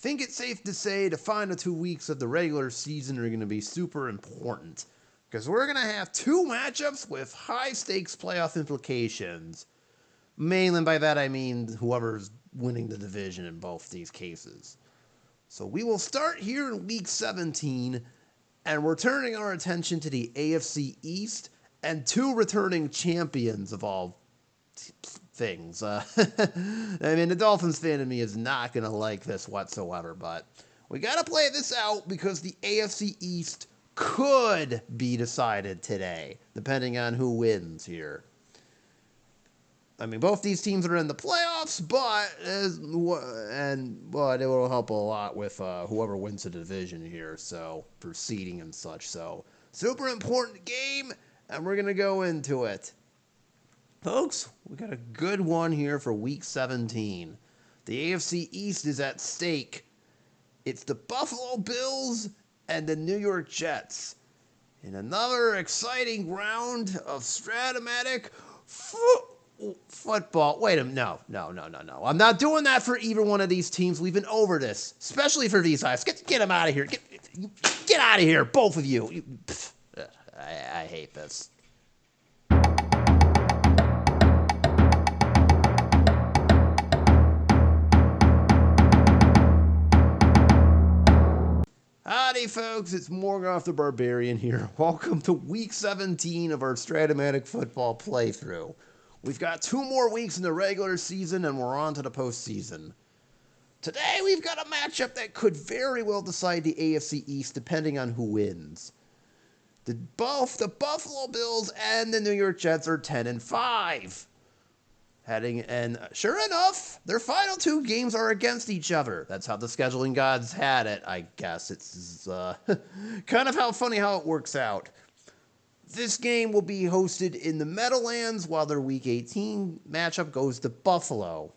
think it's safe to say the final 2 weeks of the regular season are going to be super important because we're going to have two matchups with high stakes playoff implications. Mainly by that I mean whoever's winning the division in both these cases. So we will start here in week 17, and we're turning our attention to the AFC East and two returning champions of all things. I mean, the Dolphins fan in me is not going to like this whatsoever, but we got to play this out because the AFC East could be decided today, depending on who wins here. I mean, both these teams are in the playoffs, but it will help a lot with whoever wins the division here, so for seeding and such. So, super important game, and we're going to go into it. Folks, we got a good one here for Week 17. The AFC East is at stake. It's the Buffalo Bills and the New York Jets. In another exciting round of Strat-O-Matic football. Wait a minute. No. I'm not doing that for either one of these teams. We've been over this, especially for these guys. Get them out of here. Get out of here, both of you. I hate this. Howdy, folks. It's Morgoth the Barbarian here. Welcome to Week 17 of our Strat-O-Matic football playthrough. We've got 2 more weeks in the regular season, and we're on to the postseason. Today, we've got a matchup that could very well decide the AFC East, depending on who wins. Both the Buffalo Bills and the New York Jets are 10-5. And sure enough, their final 2 games are against each other. That's how the scheduling gods had it, I guess. It's kind of funny how it works out. This game will be hosted in the Meadowlands, while their Week 18 matchup goes to Buffalo.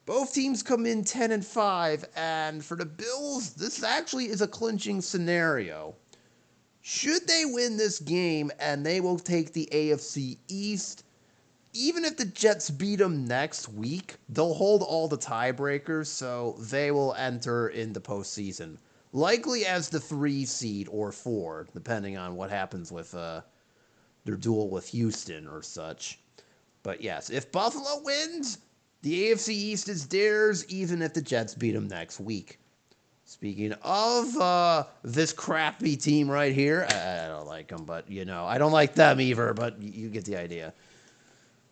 Both teams come in 10-5, and for the Bills, this actually is a clinching scenario. Should they win this game, and they will take the AFC East, even if the Jets beat them next week, they'll hold all the tiebreakers, so they will enter in the postseason. Likely as the 3 seed or 4, depending on what happens with their duel with Houston or such. But yes, if Buffalo wins, the AFC East is theirs, even if the Jets beat them next week. Speaking of this crappy team right here, I don't like them, but I don't like them either, but you get the idea.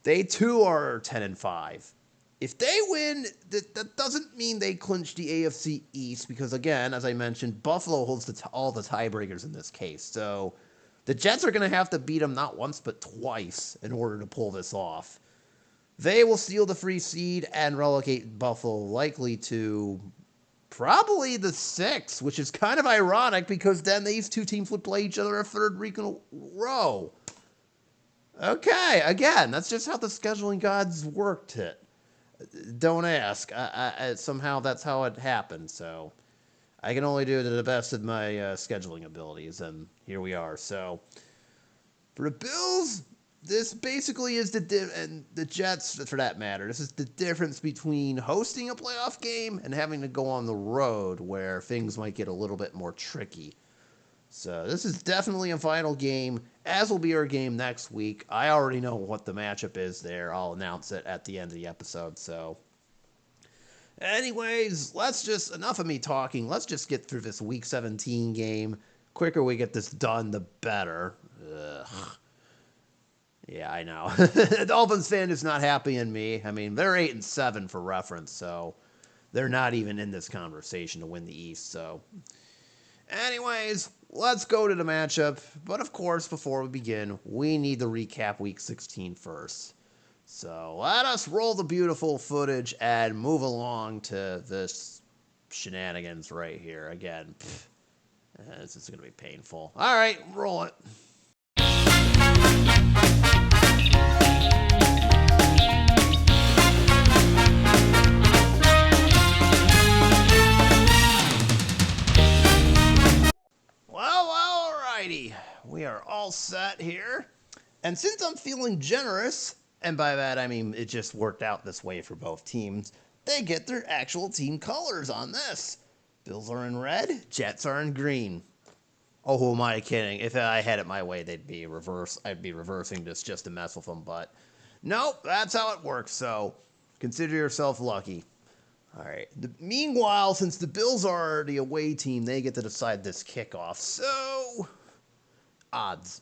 They too are 10-5. If they win, that doesn't mean they clinch the AFC East because, again, as I mentioned, Buffalo holds all the tiebreakers in this case. So the Jets are going to have to beat them not once but twice in order to pull this off. They will steal the free seed and relegate Buffalo likely to probably the 6th, which is kind of ironic because then these 2 teams would play each other a 3rd week in a row. Okay, again, that's just how the scheduling gods worked it. Don't ask. Somehow that's how it happened, so I can only do it to the best of my scheduling abilities, and here we are. So, for the Bills, this basically is and the Jets, for that matter, this is the difference between hosting a playoff game and having to go on the road where things might get a little bit more tricky. So this is definitely a final game, as will be our game next week. I already know what the matchup is there. I'll announce it at the end of the episode. So anyways, enough of me talking. Let's just get through this Week 17 game. Quicker we get this done, the better. Ugh. Yeah, I know. The Dolphins fan is not happy in me. I mean, they're 8-7 for reference, so they're not even in this conversation to win the East. So anyways, let's go to the matchup. But of course, before we begin, we need to recap Week 16 first. So let us roll the beautiful footage and move along to this shenanigans right here. Again, this is going to be painful. All right, roll it. Well, alrighty. We are all set here. And since I'm feeling generous, and by that I mean it just worked out this way for both teams, They get their actual team colors on this. Bills are in red, Jets are in green. Oh, who am I kidding? If I had it my way, they'd be reverse. I'd be reversing this just to mess with them, but nope, that's how it works. So consider yourself lucky. All right. Meanwhile, since the Bills are the away team, they get to decide this kickoff. So odds.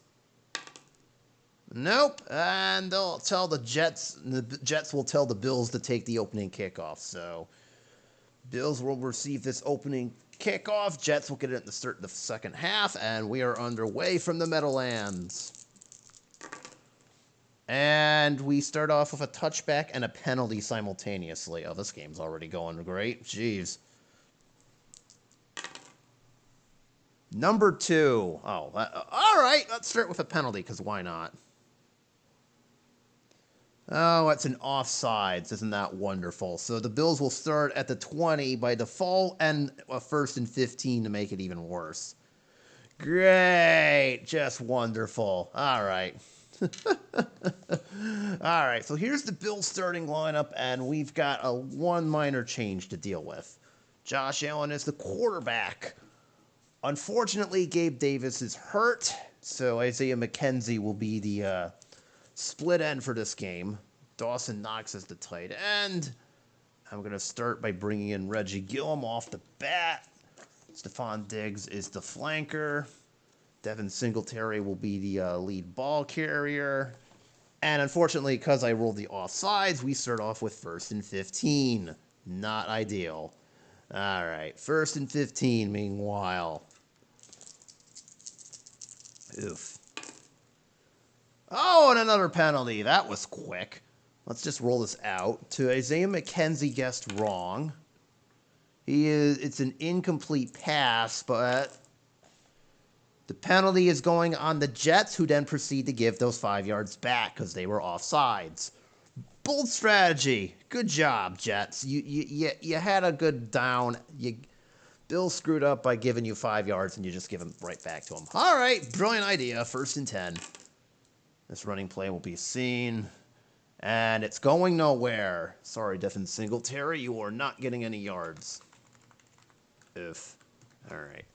Nope. And they'll tell the Jets will tell the Bills to take the opening kickoff. So Bills will receive this opening kickoff. Jets will get it at the start of the second half, and we are underway from the Meadowlands. And we start off with a touchback and a penalty simultaneously. Oh, this game's already going great. Jeez. Number 2. Oh, all right. Let's start with a penalty, because why not? Oh, it's an offsides. Isn't that wonderful? So the Bills will start at the 20 by default and a 1st and 15 to make it even worse. Great. Just wonderful. All right. All right. So here's the Bills starting lineup, and we've got one minor change to deal with. Josh Allen is the quarterback. Unfortunately, Gabe Davis is hurt, so Isaiah McKenzie will be the split end for this game. Dawson Knox is the tight end. I'm going to start by bringing in Reggie Gillum off the bat. Stephon Diggs is the flanker. Devin Singletary will be the lead ball carrier. And unfortunately, because I rolled the offsides, we start off with 1st and 15. Not ideal. All right, 1st and 15, meanwhile. Oof. Oh, and another penalty. That was quick. Let's just roll this out. To Isaiah McKenzie guessed wrong. It's an incomplete pass, but the penalty is going on the Jets, who then proceed to give those 5 yards back because they were offsides. Bold strategy. Good job, Jets. You had a good down. Bill screwed up by giving you 5 yards, and you just give them right back to him. All right, brilliant idea. 1st and 10. This running play will be seen, and it's going nowhere. Sorry, Devin Singletary, you are not getting any yards. Oof. All right.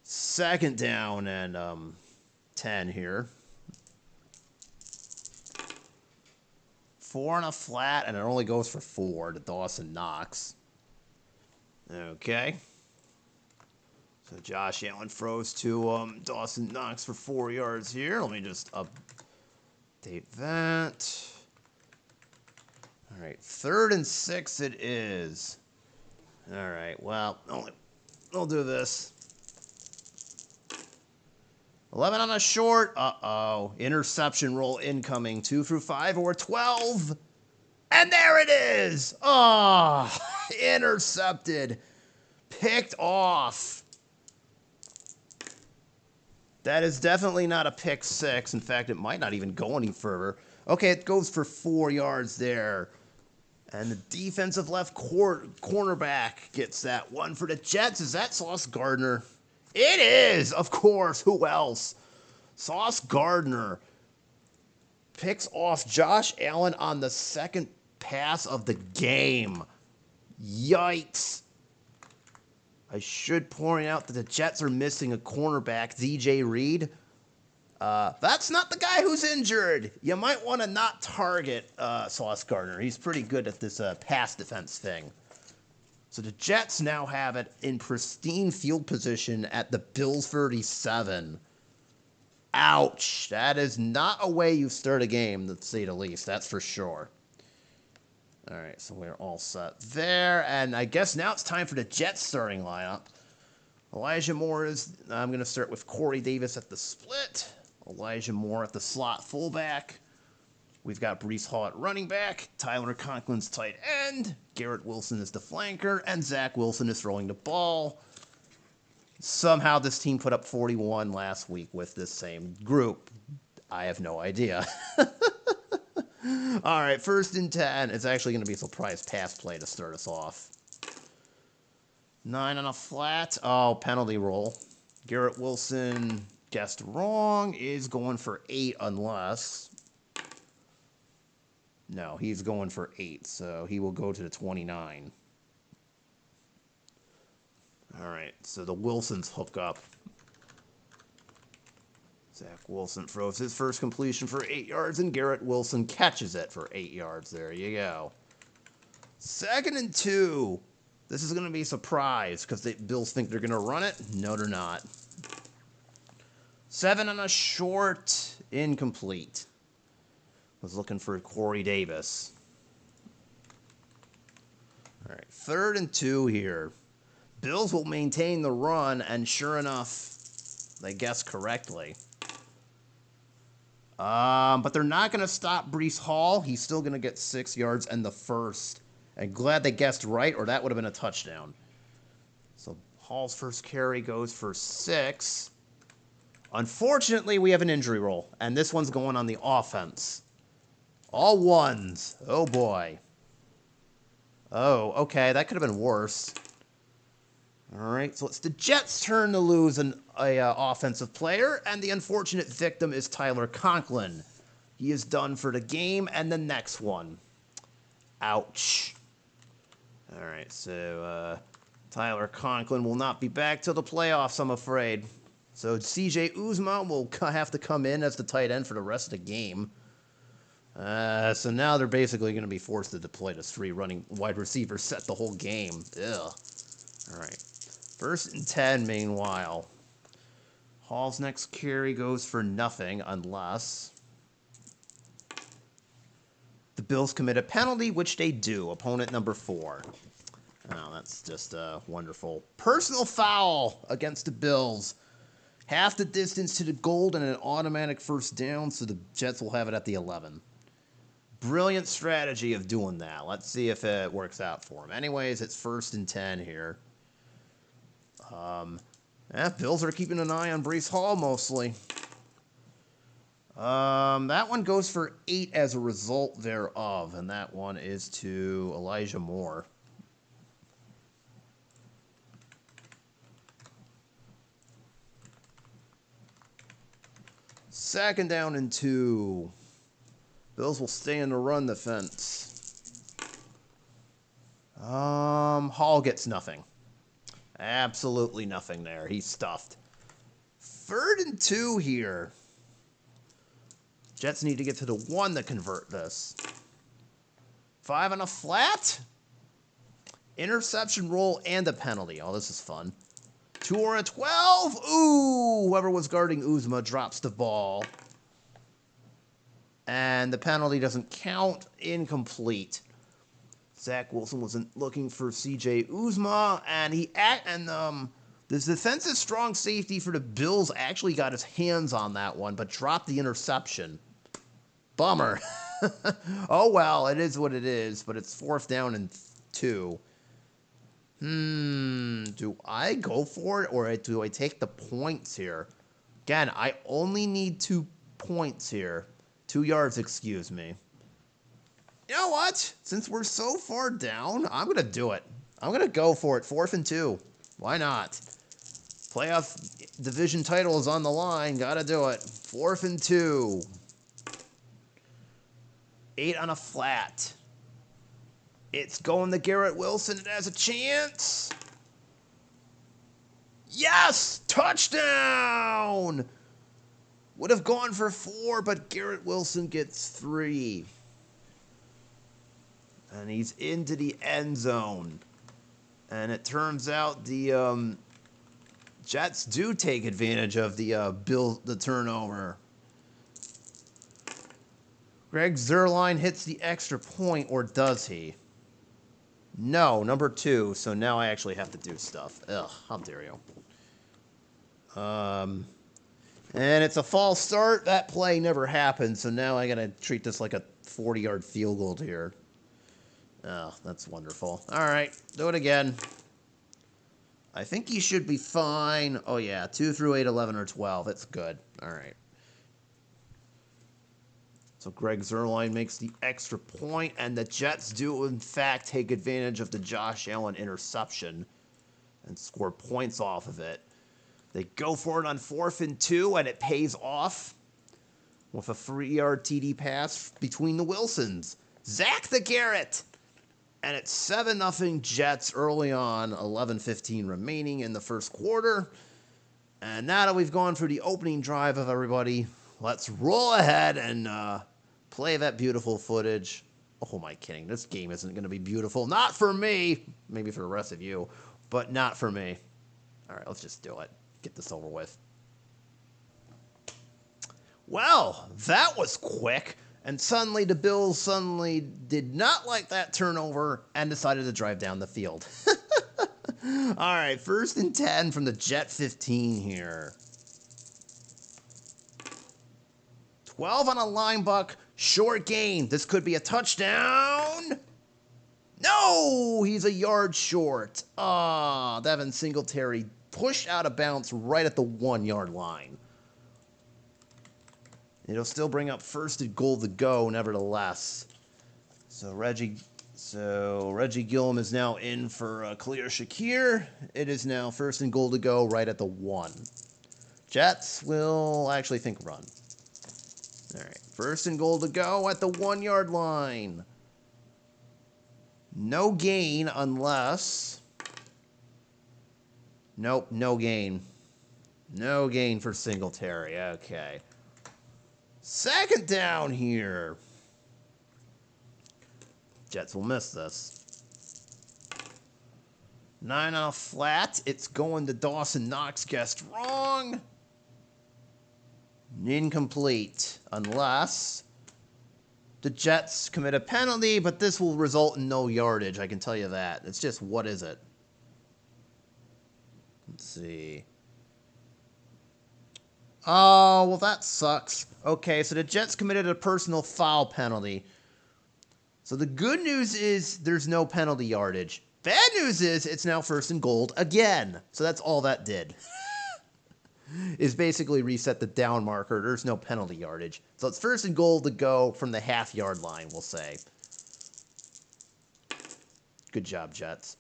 2nd down and 10 here. 4 and a flat, and it only goes for 4 to Dawson Knox. Okay. So Josh Allen throws to Dawson Knox for 4 yards here. Let me just update that. All right, 3rd and 6 it is. All right, well, I'll do this. 11 on a short. Uh-oh. Interception roll incoming. 2 through 5 or 12. And there it is. Oh, intercepted. Picked off. That is definitely not a pick 6. In fact, it might not even go any further. Okay, it goes for 4 yards there. And the defensive left cornerback gets that one for the Jets. Is that Sauce Gardner? It is, of course. Who else? Sauce Gardner picks off Josh Allen on the 2nd pass of the game. Yikes. I should point out that the Jets are missing a cornerback, DJ Reed. That's not the guy who's injured. You might want to not target Sauce Gardner. He's pretty good at this pass defense thing. So the Jets now have it in pristine field position at the Bills 37. Ouch. That is not a way you start a game, to say the least. That's for sure. All right, so we're all set there. And I guess now it's time for the Jets starting lineup. Elijah Moore is... I'm going to start with Corey Davis at the split. Elijah Moore at the slot fullback. We've got Breece Hall at running back, Tyler Conklin's tight end, Garrett Wilson is the flanker, and Zach Wilson is throwing the ball. Somehow this team put up 41 last week with this same group. I have no idea. All right, 1st and 10. It's actually going to be a surprise pass play to start us off. 9 on a flat. Oh, penalty roll. Garrett Wilson guessed wrong. Is going for 8 unless... No, he's going for 8, so he will go to the 29. All right, so the Wilsons hook up. Zach Wilson throws his first completion for 8 yards, and Garrett Wilson catches it for 8 yards. There you go. 2nd and 2. This is going to be a surprise because the Bills think they're going to run it. No, they're not. 7 on a short, incomplete. Was looking for Corey Davis. All right, 3rd and 2 here. Bills will maintain the run, and sure enough, they guessed correctly. But they're not going to stop Breece Hall. He's still going to get 6 yards and the first. And glad they guessed right, or that would have been a touchdown. So Hall's first carry goes for 6. Unfortunately, we have an injury roll, and this one's going on the offense. All ones. Oh, boy. Oh, okay, that could have been worse. All right, so it's the Jets' turn to lose an offensive player, and the unfortunate victim is Tyler Conklin. He is done for the game and the next one. Ouch. All right, so Tyler Conklin will not be back till the playoffs, I'm afraid. So C.J. Uzomah will have to come in as the tight end for the rest of the game. So now they're basically going to be forced to deploy this 3 running wide receivers set the whole game. Ugh. All right. 1st and 10, meanwhile. Hall's next carry goes for nothing unless the Bills commit a penalty, which they do. Opponent number 4. Oh, that's just wonderful. Personal foul against the Bills. Half the distance to the goal and an automatic first down, so the Jets will have it at the 11. Brilliant strategy of doing that. Let's see if it works out for them. Anyways, it's 1st and 10 here. Bills are keeping an eye on Breece Hall mostly. That one goes for 8 as a result thereof, and that one is to Elijah Moore. Second down and 2. Bills will stay in the run defense. Hall gets nothing. Absolutely nothing there. He's stuffed. 3rd and 2 here. Jets need to get to the 1 to convert this. 5 on a flat. Interception roll and a penalty. Oh, this is fun. 2 or a 12. Ooh, whoever was guarding Uzomah drops the ball. And the penalty doesn't count. Incomplete. Zach Wilson wasn't looking for C.J. Uzomah, and the defensive strong safety for the Bills actually got his hands on that one, but dropped the interception. Bummer. Oh, well, it is what it is, but it's 4th down and 2. Do I go for it, or do I take the points here? Again, I only need 2 points here. 2 yards, excuse me. You know what? Since we're so far down, I'm going to do it. I'm going to go for it. 4th and 2. Why not? Playoff division title is on the line. Got to do it. 4th and 2. 8 on a flat. It's going to Garrett Wilson. It has a chance. Yes! Touchdown! Would have gone for 4, but Garrett Wilson gets 3. And he's into the end zone. And it turns out the Jets do take advantage of the turnover. Greg Zuerlein hits the extra point, or does he? No, number 2. So now I actually have to do stuff. Ugh, how dare you. And it's a false start. That play never happened, so now I got to treat this like a 40-yard field goal here. Oh, that's wonderful. All right, do it again. I think he should be fine. Oh, yeah, 2 through 8, 11, or 12. It's good. All right. So Greg Zuerlein makes the extra point, and the Jets do, in fact, take advantage of the Josh Allen interception and score points off of it. They go for it on 4th and 2, and it pays off with a 3-yard TD pass between the Wilsons. Zach the Garrett. And it's 7-0 Jets early on, 11:15 remaining in the first quarter. And now that we've gone through the opening drive of everybody, let's roll ahead and play that beautiful footage. Oh, am I kidding? This game isn't going to be beautiful. Not for me. Maybe for the rest of you, but not for me. All right, let's just do it. Get this over with. Well, that was quick. And suddenly the Bills did not like that turnover and decided to drive down the field. All right, 1st and 10 from the Jet 15 here. 12 on a line buck, short gain. This could be a touchdown. No, he's a yard short. Devin Singletary pushed out of bounds right at the 1-yard line. It'll still bring up 1st and goal to go, nevertheless. So Reggie Gillum is now in for Khalil Shakir. It is now 1st and goal to go right at the 1. Jets will actually think run. All right, 1st and goal to go at the 1-yard line. No gain unless... Nope, no gain. No gain for Singletary. Okay. 2nd down here. Jets will miss this. 9 on a flat. It's going to Dawson Knox. Guessed wrong. Incomplete. Unless the Jets commit a penalty, but this will result in no yardage. I can tell you that. It's just, what is it? Let's see. Oh, well, that sucks. Okay, so the Jets committed a personal foul penalty. So the good news is there's no penalty yardage. Bad news is it's now 1st and goal again. So that's all that did. Is basically reset the down marker. There's no penalty yardage. So it's 1st and goal to go from the half-yard line, we'll say. Good job, Jets.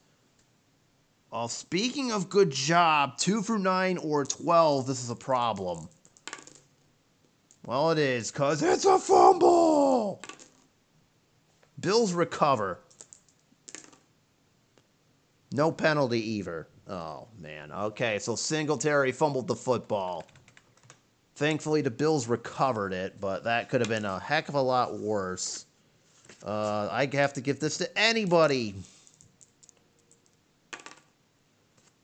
Oh, speaking of good job, 2 for 9 or 12, this is a problem. Well, it is, because it's a fumble! Bills recover. No penalty either. Oh, man. Okay, so Singletary fumbled the football. Thankfully, the Bills recovered it, but that could have been a heck of a lot worse. I have to give this to anybody.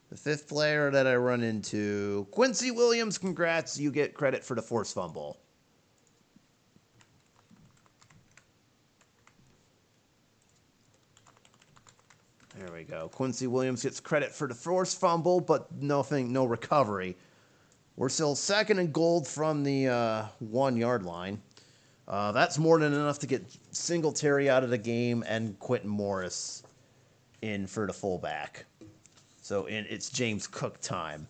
The 5th player that I run into, Quincy Williams, congrats. You get credit for the forced fumble. There we go. Quincy Williams gets credit for the forced fumble, but no recovery. We're still 2nd and goal from the 1-yard line. That's more than enough to get Singletary out of the game and Quentin Morris in for the fullback. So it's James Cook time.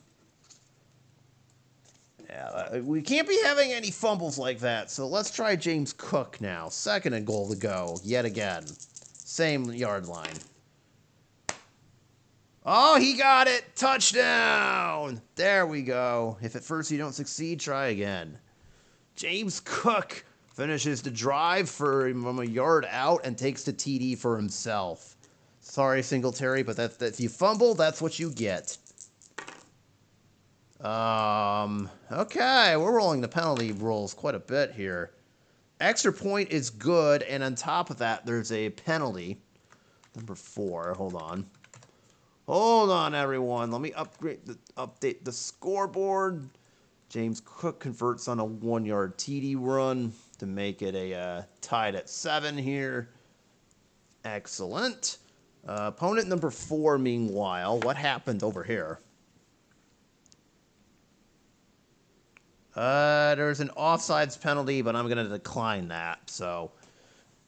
Yeah, we can't be having any fumbles like that, so let's try James Cook now. 2nd and goal to go, yet again. Same yard line. Oh, he got it! Touchdown! There we go. If at first you don't succeed, try again. James Cook finishes the drive from a yard out and takes the TD for himself. Sorry, Singletary, but if you fumble, that's what you get. Okay, we're rolling the penalty rolls quite a bit here. Extra point is good, and on top of that, there's a penalty. Number 4, hold on. Hold on, everyone. Let me update the scoreboard. James Cook converts on a 1-yard TD run to make it a tied at 7 here. Excellent. Opponent number 4, meanwhile, what happened over here? There's an offsides penalty, but I'm going to decline that. So,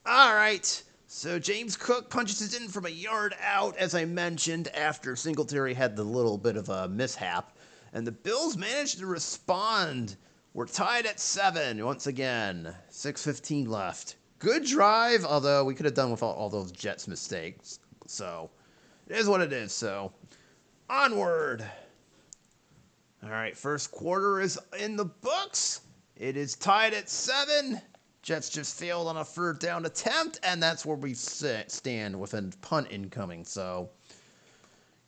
all right. So James Cook punches it in from a yard out, as I mentioned, after Singletary had the little bit of a mishap. And the Bills managed to respond. We're tied at 7 once again. 6:15 left. Good drive, although we could have done without all those Jets mistakes. So, it is what it is. So, onward. All right, first quarter is in the books. It is tied at 7. Jets just failed on a third down attempt, and that's where we stand with a punt incoming. So,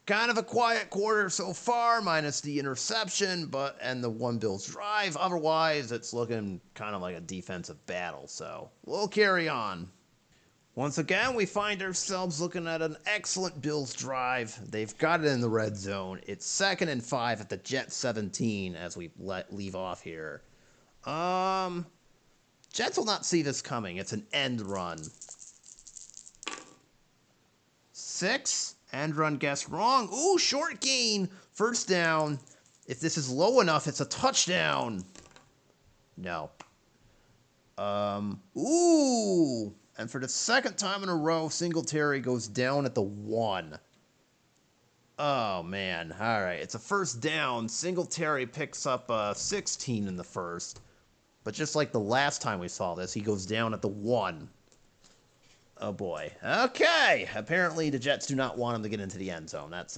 kind of a quiet quarter so far, minus the interception, and the one Bills drive. Otherwise, it's looking kind of like a defensive battle. So, we'll carry on. Once again, we find ourselves looking at an excellent Bills drive. They've got it in the red zone. It's 2nd and 5 at the Jet 17 as we leave off here. Jets will not see this coming. It's an end run. 6. End run guess wrong. Ooh, short gain. First down. If this is low enough, it's a touchdown. No. Ooh. And for the second time in a row, Singletary goes down at the 1. Oh, man. All right. It's a first down. Singletary picks up 16 in the first. But just like the last time we saw this, he goes down at the 1. Oh, boy. Okay. Apparently, the Jets do not want him to get into the end zone. That's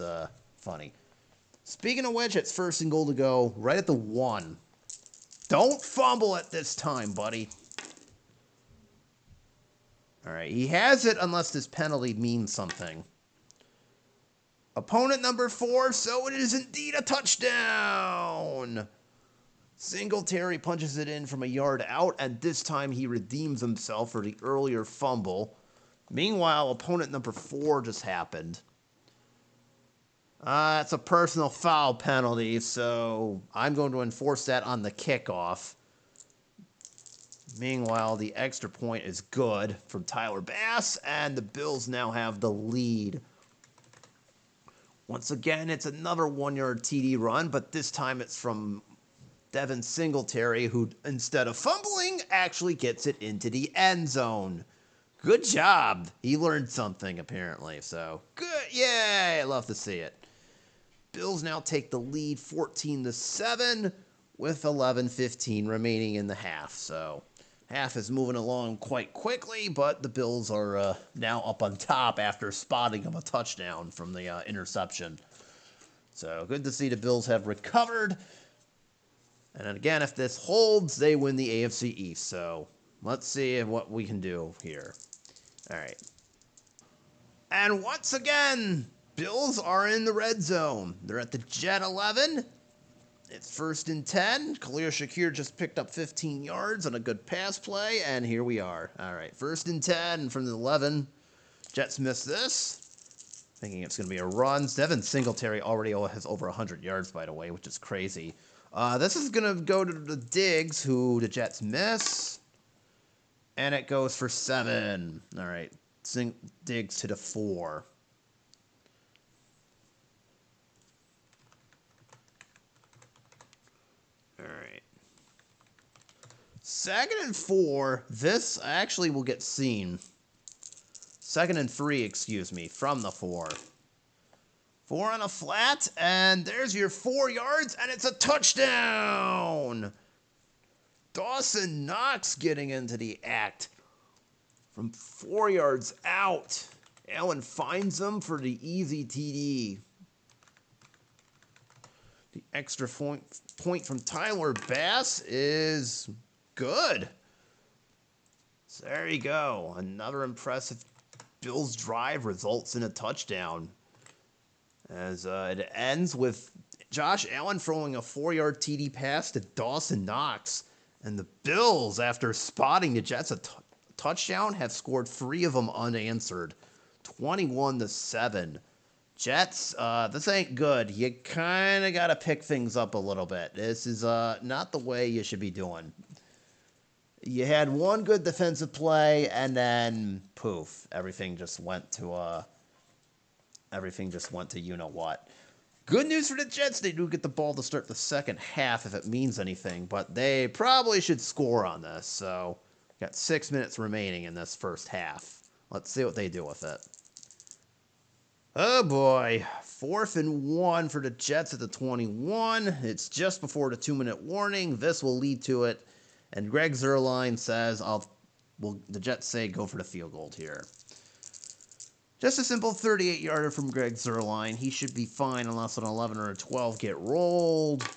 funny. Speaking of which, it's 1st and goal to go right at the 1. Don't fumble at this time, buddy. All right, he has it unless this penalty means something. Opponent number 4, so it is indeed a touchdown. Singletary punches it in from a yard out, and this time he redeems himself for the earlier fumble. Meanwhile, opponent number 4 just happened. It's a personal foul penalty, so I'm going to enforce that on the kickoff. Meanwhile, the extra point is good from Tyler Bass, and the Bills now have the lead. Once again, it's another 1-yard TD run, but this time it's from Devin Singletary, who, instead of fumbling, actually gets it into the end zone. Good job. He learned something, apparently, so good. Yay, I love to see it. Bills now take the lead 14-7 with 11:15 remaining in the half, so half is moving along quite quickly, but the Bills are now up on top after spotting of a touchdown from the interception. So good to see the Bills have recovered. And again, if this holds, they win the AFC East. So let's see what we can do here. All right. And once again, Bills are in the red zone. They're at the Jet 11. It's 1st and 10. Khalil Shakir just picked up 15 yards on a good pass play, and here we are. All right, 1st and 10 from the 11. Jets miss this, thinking it's going to be a run. Devin Singletary already has over 100 yards, by the way, which is crazy. This is going to go to the Diggs, who the Jets miss, and it goes for 7. All right, Diggs to the 4. All right. 2nd and 4. This actually will get seen. 2nd and 3, excuse me, from the 4. 4 on a flat, and there's your 4 yards, and it's a touchdown! Dawson Knox getting into the act from 4 yards out. Allen finds him for the easy TD. The extra point from Tyler Bass is good. So there you go. Another impressive Bills drive results in a touchdown. As it ends with Josh Allen throwing a 4-yard TD pass to Dawson Knox. And the Bills, after spotting the Jets a touchdown, have scored 3 of them unanswered. 21-7. Jets, this ain't good. You kind of got to pick things up a little bit. This is not the way you should be doing. You had one good defensive play, and then poof, everything just went to you know what. Good news for the Jets. They do get the ball to start the second half if it means anything, but they probably should score on this. So, got 6 minutes remaining in this first half. Let's see what they do with it. Oh boy, 4th and 1 for the Jets at the 21. It's just before the 2-minute warning. This will lead to it. And Greg Zuerlein says, the Jets say go for the field goal here. Just a simple 38-yarder from Greg Zuerlein. He should be fine unless an 11 or a 12 get rolled.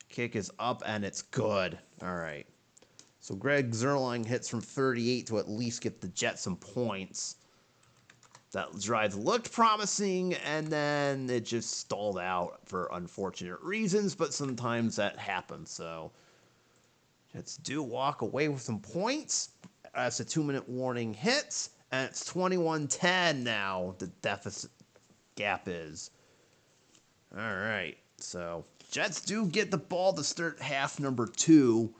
Kick is up, and it's good. All right. So Greg Zerline hits from 38 to at least get the Jets some points. That drive looked promising, and then it just stalled out for unfortunate reasons, but sometimes that happens. So Jets do walk away with some points as the 2-minute warning hits, and it's 21-10 now, the deficit gap is. All right, so Jets do get the ball to start half number 2.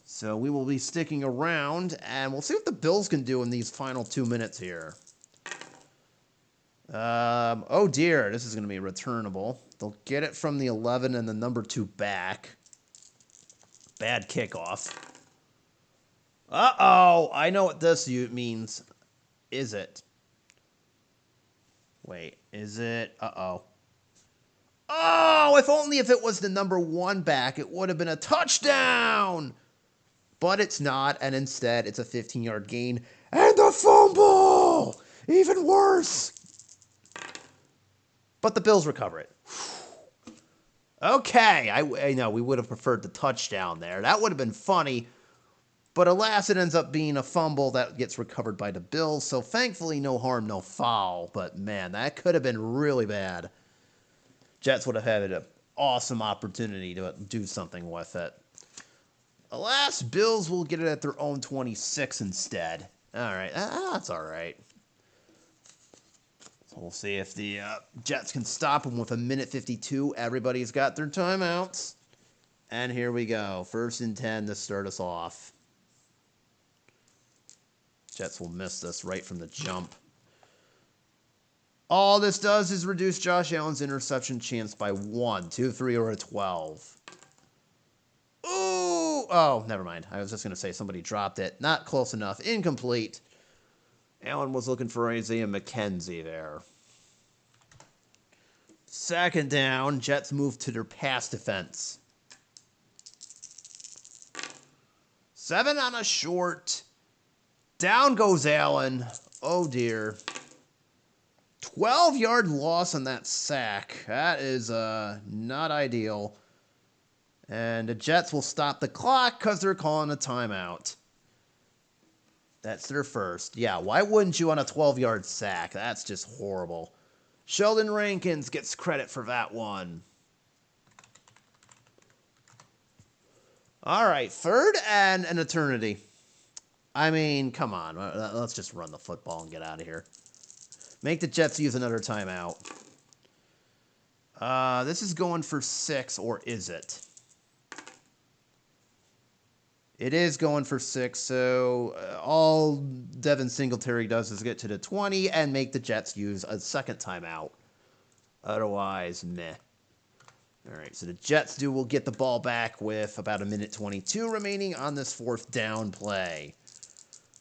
So we will be sticking around, and we'll see what the Bills can do in these final 2 minutes here. Oh dear, this is going to be returnable. They'll get it from the 11 and the number 2 back. Bad kickoff. Uh-oh, I know what this means. Is it? Wait, is it? Uh-oh. Oh, if it was the number 1 back, it would have been a touchdown! But it's not, and instead it's a 15-yard gain. And the fumble! Even worse! But the Bills recover it. Okay, I know we would have preferred the touchdown there. That would have been funny. But alas, it ends up being a fumble that gets recovered by the Bills. So thankfully, no harm, no foul. But man, that could have been really bad. Jets would have had an awesome opportunity to do something with it. Alas, Bills will get it at their own 26 instead. All right, that's all right. So we'll see if the Jets can stop them with 1:52. Everybody's got their timeouts. And here we go. 1st and 10 to start us off. Jets will miss this right from the jump. All this does is reduce Josh Allen's interception chance by 1, 2, 3, or a 12. Ooh! Oh, never mind. I was just going to say somebody dropped it. Not close enough. Incomplete. Allen was looking for Isaiah McKenzie there. 2nd down. Jets move to their pass defense. 7 on a short. Down goes Allen. Oh, dear. 12-yard loss on that sack. That is not ideal. And the Jets will stop the clock because they're calling a timeout. That's their first. Yeah, why wouldn't you on a 12-yard sack? That's just horrible. Sheldon Rankins gets credit for that one. All right, 3rd and an eternity. I mean, come on. Let's just run the football and get out of here. Make the Jets use another timeout. This is going for 6, or is it? It is going for 6, so all Devin Singletary does is get to the 20 and make the Jets use a 2nd timeout. Otherwise, meh. All right, so the Jets will get the ball back with about 1:22 remaining on this 4th down play.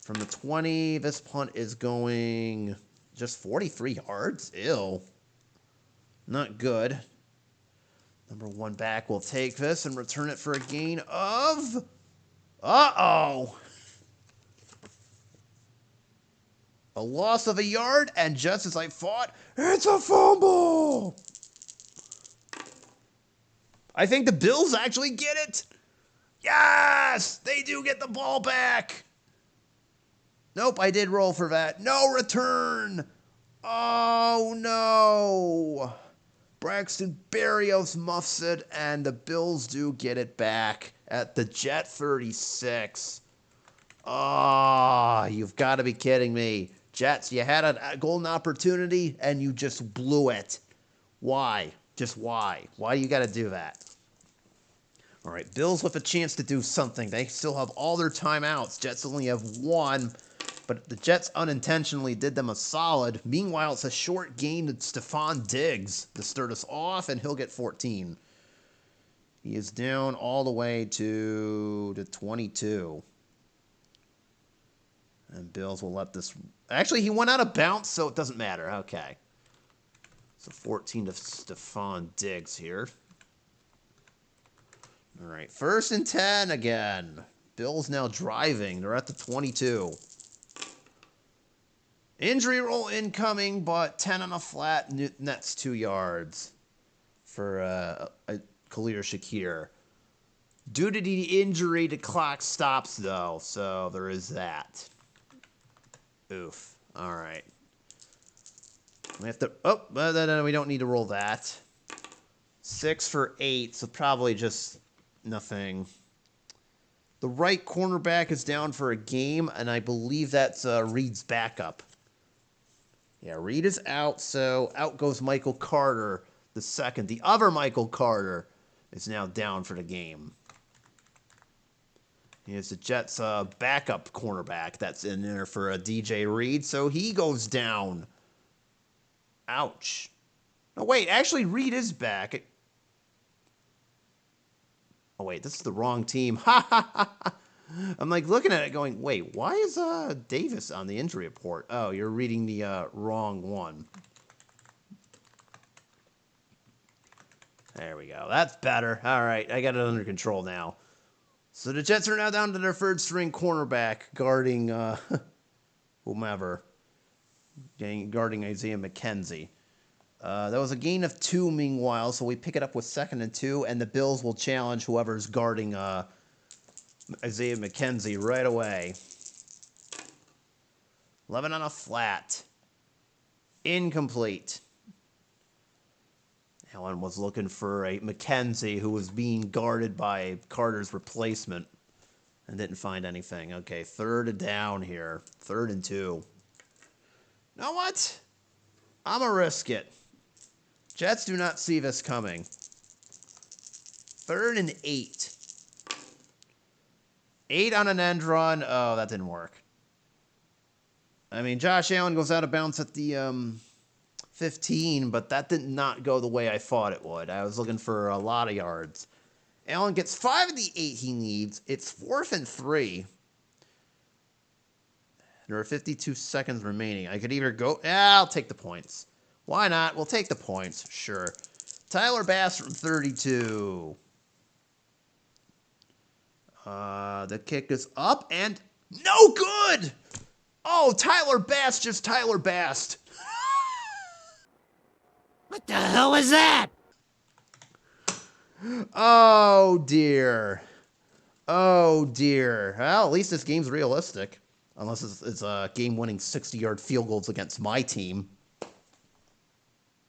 From the 20, this punt is going just 43 yards. Ew. Not good. Number 1 back will take this and return it for a gain of... Uh-oh. A loss of a yard, and just as I thought, it's a fumble! I think the Bills actually get it. Yes! They do get the ball back! Nope, I did roll for that. No return! Oh, no! Braxton Berrios muffs it, and the Bills do get it back at the Jet 36. Ah, you've got to be kidding me. Jets, you had a golden opportunity, and you just blew it. Why? Just why? Why do you got to do that? All right, Bills with a chance to do something. They still have all their timeouts. Jets only have 1, but the Jets unintentionally did them a solid. Meanwhile, it's a short gain to Stephon Diggs to start us off, and he'll get 14. He is down all the way to 22. And Bills will let this... Actually, he went out of bounds, so it doesn't matter. Okay. So 14 to Stephon Diggs here. All right, 1st and 10 again. Bills now driving. They're at the 22. Injury roll incoming, but 10 on a flat, nets 2 yards for Khalil Shakir. Due to the injury, the clock stops, though, so there is that. Oof. All right. We have to... Oh, no, we don't need to roll that. 6 for 8, so probably just nothing. The right cornerback is down for a game, and I believe that's Reed's backup. Yeah, Reed is out, so out goes Michael Carter, the second. The other Michael Carter is now down for the game. Here's the Jets' backup cornerback that's in there for DJ Reed, so he goes down. Ouch. No, wait, actually, Reed is back. Oh, wait, this is the wrong team. Ha, ha, ha, ha. I'm like looking at it going, wait, why is Davis on the injury report? Oh, you're reading the wrong one. There we go. That's better. All right, I got it under control now. So the Jets are now down to their third string cornerback guarding whomever. Guarding Isaiah McKenzie. That was a gain of 2 meanwhile, so we pick it up with 2nd and 2, and the Bills will challenge whoever's guarding Isaiah McKenzie right away. 11 on a flat. Incomplete. Allen was looking for a McKenzie who was being guarded by Carter's replacement and didn't find anything. Okay, 3rd down here. 3rd and 2. You know what? I'm going to risk it. Jets do not see this coming. 3rd and 8. 8 on an end run. Oh, that didn't work. I mean, Josh Allen goes out of bounds at the 15, but that did not go the way I thought it would. I was looking for a lot of yards. Allen gets 5 of the 8 he needs. It's 4th and 3. There are 52 seconds remaining. I could either go... I'll take the points. Why not? We'll take the points. Sure. Tyler Bass from 32. The kick is up and no good! Oh, Tyler Bass just Tyler Bassed. What the hell was that? Oh, dear. Oh, dear. Well, at least this game's realistic. Unless it's a game-winning 60-yard field goals against my team.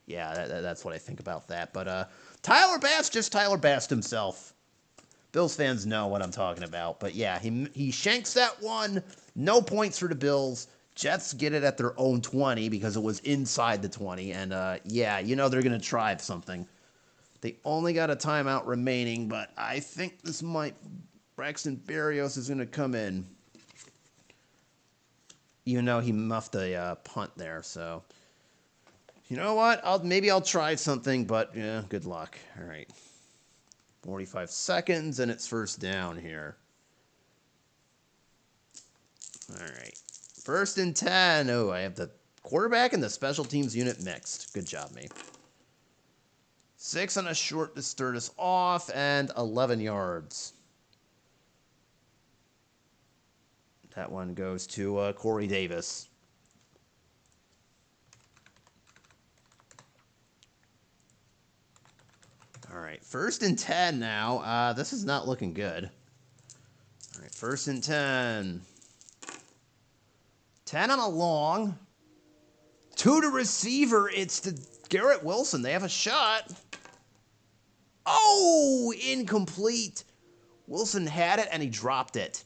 Yeah, that's what I think about that. But Tyler Bass just Tyler Bassed himself. Bills fans know what I'm talking about. But yeah, he shanks that one. No points for the Bills. Jets get it at their own 20 because it was inside the 20. And yeah, you know they're going to try something. They only got a timeout remaining, but I think this might... Braxton Berrios is going to come in. Even though he muffed a punt there, so... You know what? Maybe I'll try something, but yeah, good luck. All right. 45 seconds, and it's 1st down here. All right. 1st and 10. Oh, I have the quarterback and the special teams unit mixed. Good job, me. 6 on a short to start us off, and 11 yards. That one goes to Corey Davis. All right, 1st and 10 now. This is not looking good. All right, 1st and 10. 10 on a long. 2 to receiver. It's to Garrett Wilson. They have a shot. Oh, incomplete. Wilson had it, and he dropped it.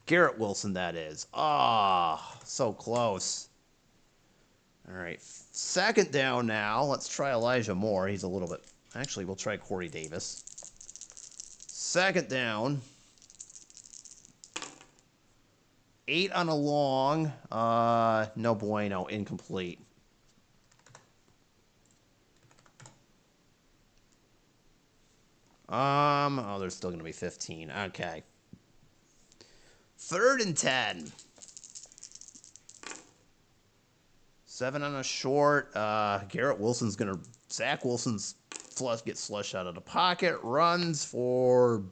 Garrett Wilson, that is. Ah, so close. All right, 2nd down now. Let's try Elijah Moore. He's a little bit... Actually, we'll try Corey Davis. 2nd down. 8 on a long. No bueno. Incomplete. Oh, there's still going to be 15. Okay. 3rd and 10. 7 on a short. Garrett Wilson's going to... Zach Wilson's gets flushed out of the pocket. Runs for...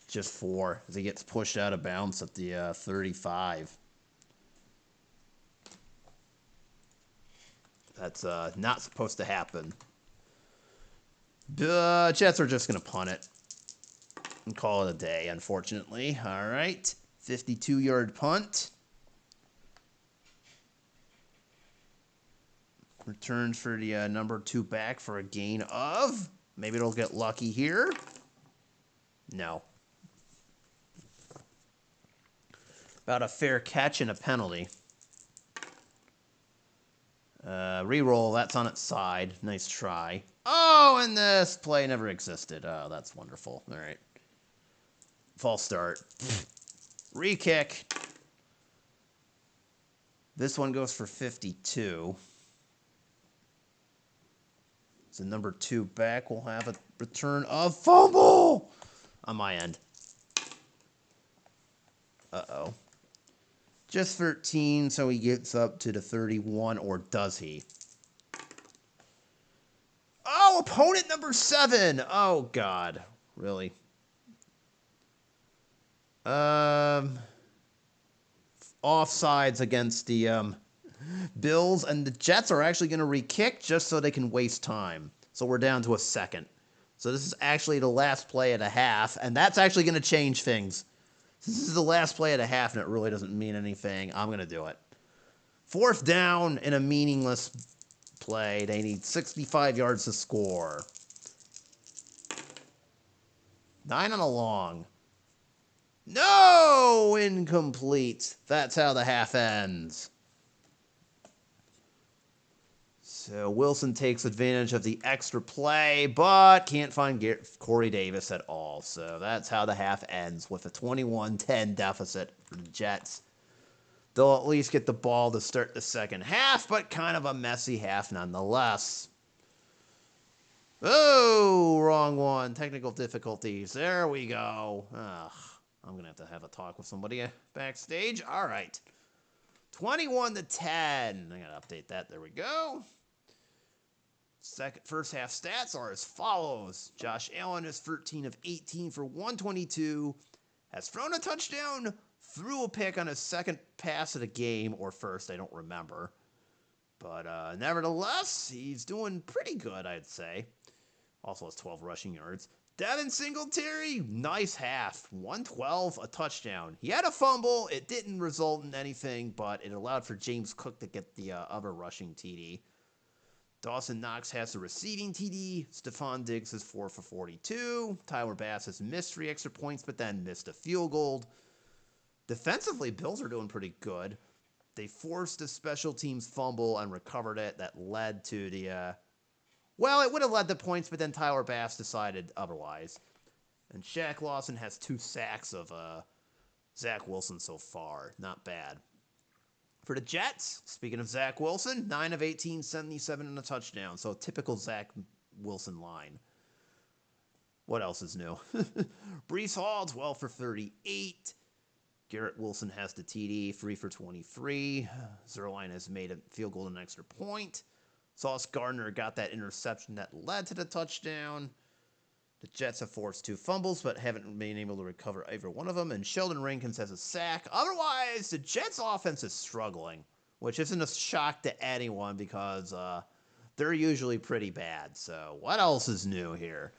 Just 4. As he gets pushed out of bounds at the 35. That's not supposed to happen. The Jets are just going to punt it and call it a day, unfortunately. All right. 52-yard punt. Returns for the number 2 back for a gain of. Maybe it'll get lucky here. No. About a fair catch and a penalty. Reroll, that's on its side. Nice try. Oh, and this play never existed. Oh, that's wonderful. All right. False start. Re-kick. This one goes for 52. So number 2 back will have a return of fumble on my end. Uh-oh. Just 13, so he gets up to the 31, or does he? Oh, opponent number 7. Oh, God. Really? Offsides against the Bills, and the Jets are actually going to re-kick just so they can waste time. So we're down to a second. So this is actually the last play of the half, and that's actually going to change things. Since this is the last play of the half, and it really doesn't mean anything, I'm going to do it. 4th down in a meaningless play. They need 65 yards to score. 9 on a long. No! Incomplete. That's how the half ends. So Wilson takes advantage of the extra play, but can't find Corey Davis at all. So that's how the half ends, with a 21-10 deficit for the Jets. They'll at least get the ball to start the second half, but kind of a messy half nonetheless. Oh, wrong one. Technical difficulties. There we go. Ugh, I'm going to have a talk with somebody backstage. All right. 21-10. I got to update that. There we go. First half stats are as follows. Josh Allen is 13 of 18 for 122. Has thrown a touchdown, threw a pick on his second pass of the game, or first, I don't remember. But nevertheless, he's doing pretty good, I'd say. Also has 12 rushing yards. Devin Singletary, nice half. 112, a touchdown. He had a fumble. It didn't result in anything, but it allowed for James Cook to get the other rushing TD. Dawson Knox has the receiving TD. Stephon Diggs is 4 for 42. Tyler Bass has missed 3 extra points, but then missed a field goal. Defensively, Bills are doing pretty good. They forced a special teams fumble and recovered it. That led to the... well, it would have led to points, but then Tyler Bass decided otherwise. And Shaq Lawson has 2 sacks of Zach Wilson so far. Not bad. For the Jets, speaking of Zach Wilson, 9 of 18, 77 and a touchdown. So typical Zach Wilson line. What else is new? Breece Hall, 12 for 38. Garrett Wilson has the TD, 3 for 23. Zerline has made a field goal and an extra point. Sauce Gardner got that interception that led to the touchdown. The Jets have forced 2 fumbles, but haven't been able to recover either one of them. And Sheldon Rankins has a sack. Otherwise, the Jets' offense is struggling, which isn't a shock to anyone because they're usually pretty bad. So what else is new here?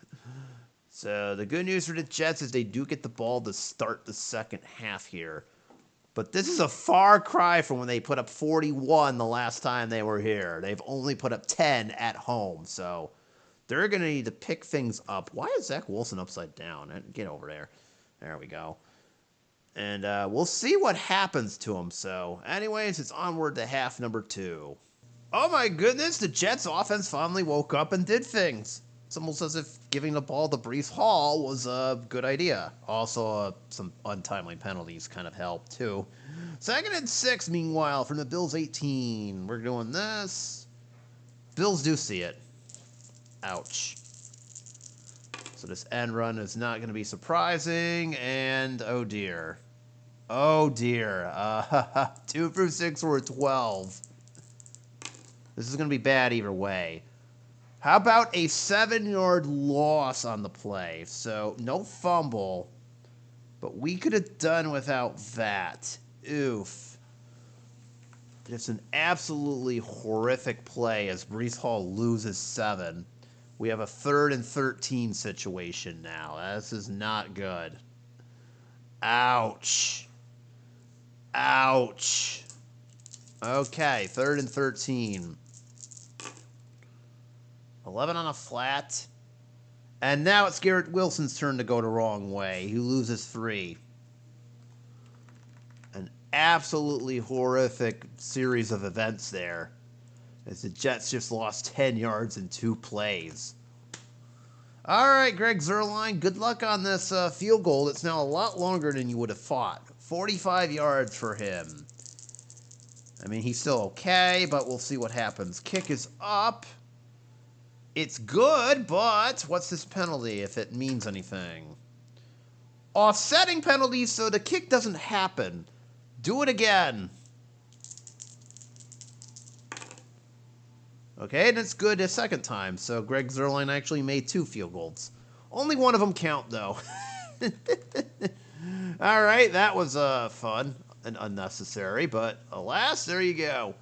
So the good news for the Jets is they do get the ball to start the second half here. But this is a far cry from when they put up 41 the last time they were here. They've only put up 10 at home, so... they're going to need to pick things up. Why is Zach Wilson upside down? Get over there. There we go. And we'll see what happens to him. So, anyways, it's onward to half number 2. Oh my goodness, the Jets offense finally woke up and did things. It's almost as if giving the ball to Breece Hall was a good idea. Also, some untimely penalties kind of helped, too. 2nd and 6, meanwhile, from the Bills 18. We're doing this. Bills do see it. Ouch. So this end run is not going to be surprising, and oh dear. Oh dear. 2 for 6 or 12. This is going to be bad either way. How about a 7-yard loss on the play? So no fumble, but we could have done without that. Oof. It's an absolutely horrific play as Breece Hall loses 7. We have a 3rd and 13 situation now. This is not good. Ouch. Ouch. Okay, 3rd and 13. 11 on a flat. And now it's Garrett Wilson's turn to go the wrong way. He loses 3. An absolutely horrific series of events there, as the Jets just lost 10 yards in 2 plays. All right, Greg Zuerlein, good luck on this field goal. It's now a lot longer than you would have thought. 45 yards for him. I mean, he's still okay, but we'll see what happens. Kick is up. It's good, but what's this penalty if it means anything? Offsetting penalties so the kick doesn't happen. Do it again. Okay, and it's good a second time, so Greg Zuerlein actually made 2 field goals. Only one of them count, though. All right, that was fun and unnecessary, but alas, there you go.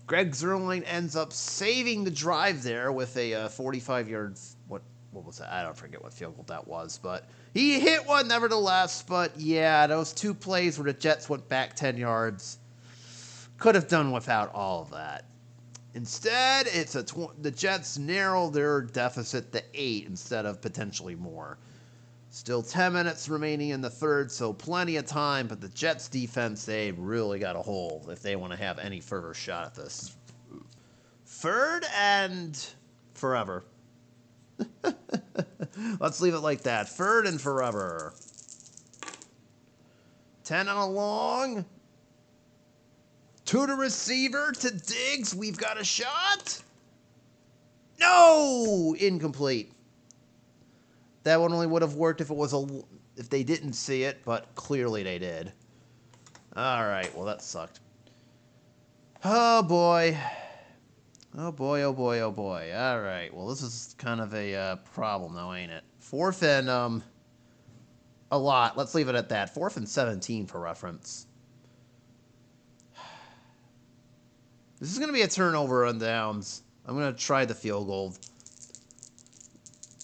Greg Zuerlein ends up saving the drive there with a 45-yard, what was that? I don't forget what field goal that was, but he hit one nevertheless. But yeah, those 2 plays where the Jets went back 10 yards, could have done without all of that. Instead, it's the Jets narrow their deficit to 8 instead of potentially more. Still 10 minutes remaining in the 3rd, so plenty of time, but the Jets defense, they really got a hole if they want to have any further shot at this. 3rd and forever. Let's leave it like that. 3rd and forever. 10 on a long. To the receiver, to Diggs. We've got a shot. No! Incomplete. That one only would have worked if if they didn't see it, but clearly they did. All right, well, that sucked. Oh, boy. Oh, boy, oh, boy, oh, boy. All right, well, this is kind of a problem, though, ain't it? 4th and, a lot. Let's leave it at that. 4th and 17 for reference. This is going to be a turnover on downs. I'm going to try the field goal.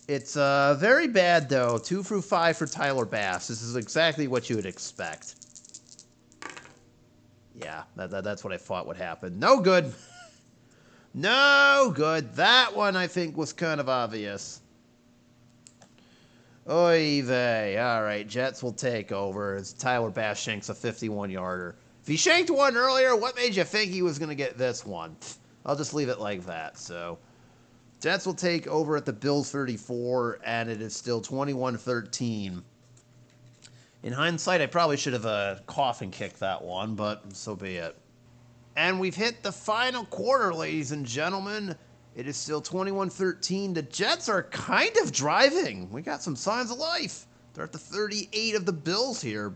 It's very bad, though. 2 through 5 for Tyler Bass. This is exactly what you would expect. Yeah, that's what I thought would happen. No good. No good. That one, I think, was kind of obvious. Oy vey. All right, Jets will take over as Tyler Bass shanks a 51-yarder. If he shanked one earlier, what made you think he was going to get this one? I'll just leave it like that, so... Jets will take over at the Bills 34, and it is still 21-13. In hindsight, I probably should have coffin kicked that one, but so be it. And we've hit the final quarter, ladies and gentlemen. It is still 21-13. The Jets are kind of driving. We got some signs of life. They're at the 38 of the Bills here,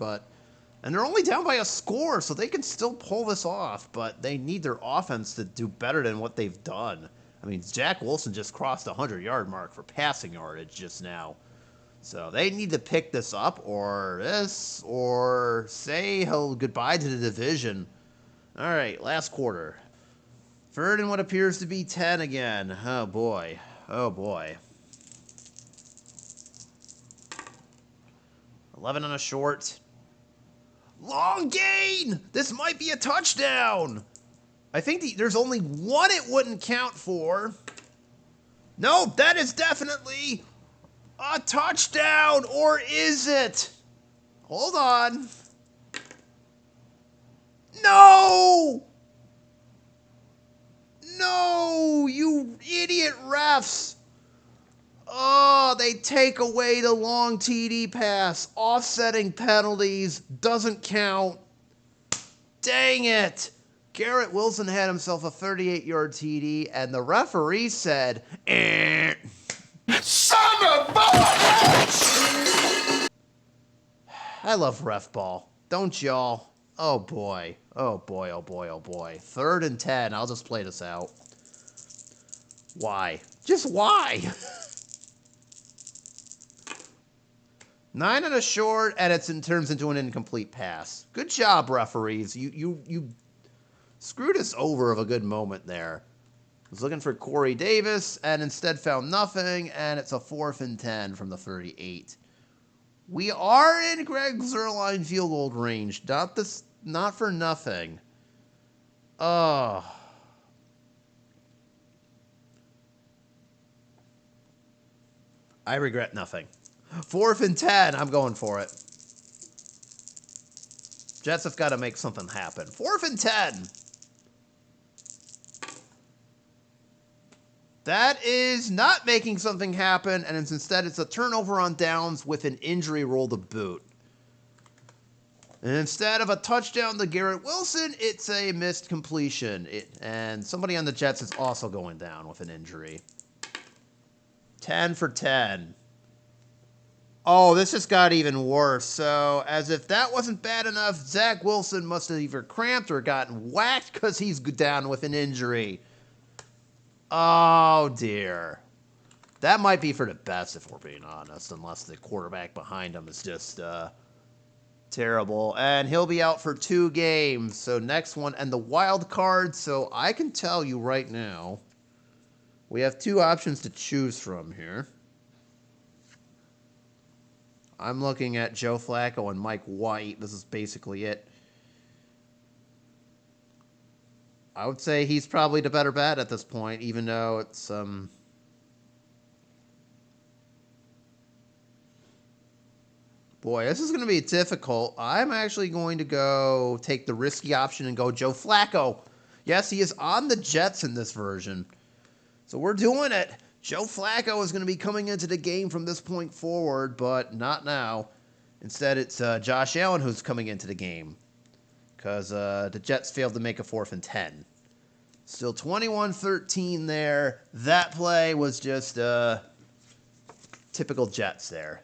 and they're only down by a score, so they can still pull this off, but they need their offense to do better than what they've done. I mean, Jack Wilson just crossed the 100-yard mark for passing yardage just now. So they need to pick this up or say goodbye to the division. All right, last quarter. 3rd and what appears to be 10 again. Oh, boy. Oh, boy. 11 on a short. Long gain! This might be a touchdown! I think there's only one it wouldn't count for. No, that is definitely a touchdown, or is it? Hold on. No! No, you idiot refs. Oh, they take away the long TD pass. Offsetting penalties doesn't count. Dang it. Garrett Wilson had himself a 38-yard TD, and the referee said, eh. Son of a bitch! I love ref ball. Don't y'all? Oh, boy. Oh, boy, oh, boy, oh, boy. 3rd and 10. I'll just play this out. Why? Just why? 9 on a short, and turns into an incomplete pass. Good job, referees. You screwed us over of a good moment there. Was looking for Corey Davis and instead found nothing, and it's a 4th and 10 from the 38. We are in Greg Zuerlein field goal range. Not for nothing. Oh. I regret nothing. 4th and 10. I'm going for it. Jets have got to make something happen. 4th and 10. That is not making something happen, and instead it's a turnover on downs with an injury rule to boot. And instead of a touchdown to Garrett Wilson, it's a missed completion. And somebody on the Jets is also going down with an injury. 10 for 10. Oh, this just got even worse. So, as if that wasn't bad enough, Zach Wilson must have either cramped or gotten whacked because he's down with an injury. Oh, dear. That might be for the best, if we're being honest, unless the quarterback behind him is just terrible. And he'll be out for 2 games. So next one, and the wild card. So I can tell you right now, we have 2 options to choose from here. I'm looking at Joe Flacco and Mike White. This is basically it. I would say he's probably the better bet at this point, even though it's boy, this is going to be difficult. I'm actually going to go take the risky option and go Joe Flacco. Yes, he is on the Jets in this version. So we're doing it. Joe Flacco is going to be coming into the game from this point forward, but not now. Instead, it's Josh Allen who's coming into the game because the Jets failed to make a 4th and 10. Still 21-13 there. That play was just typical Jets there.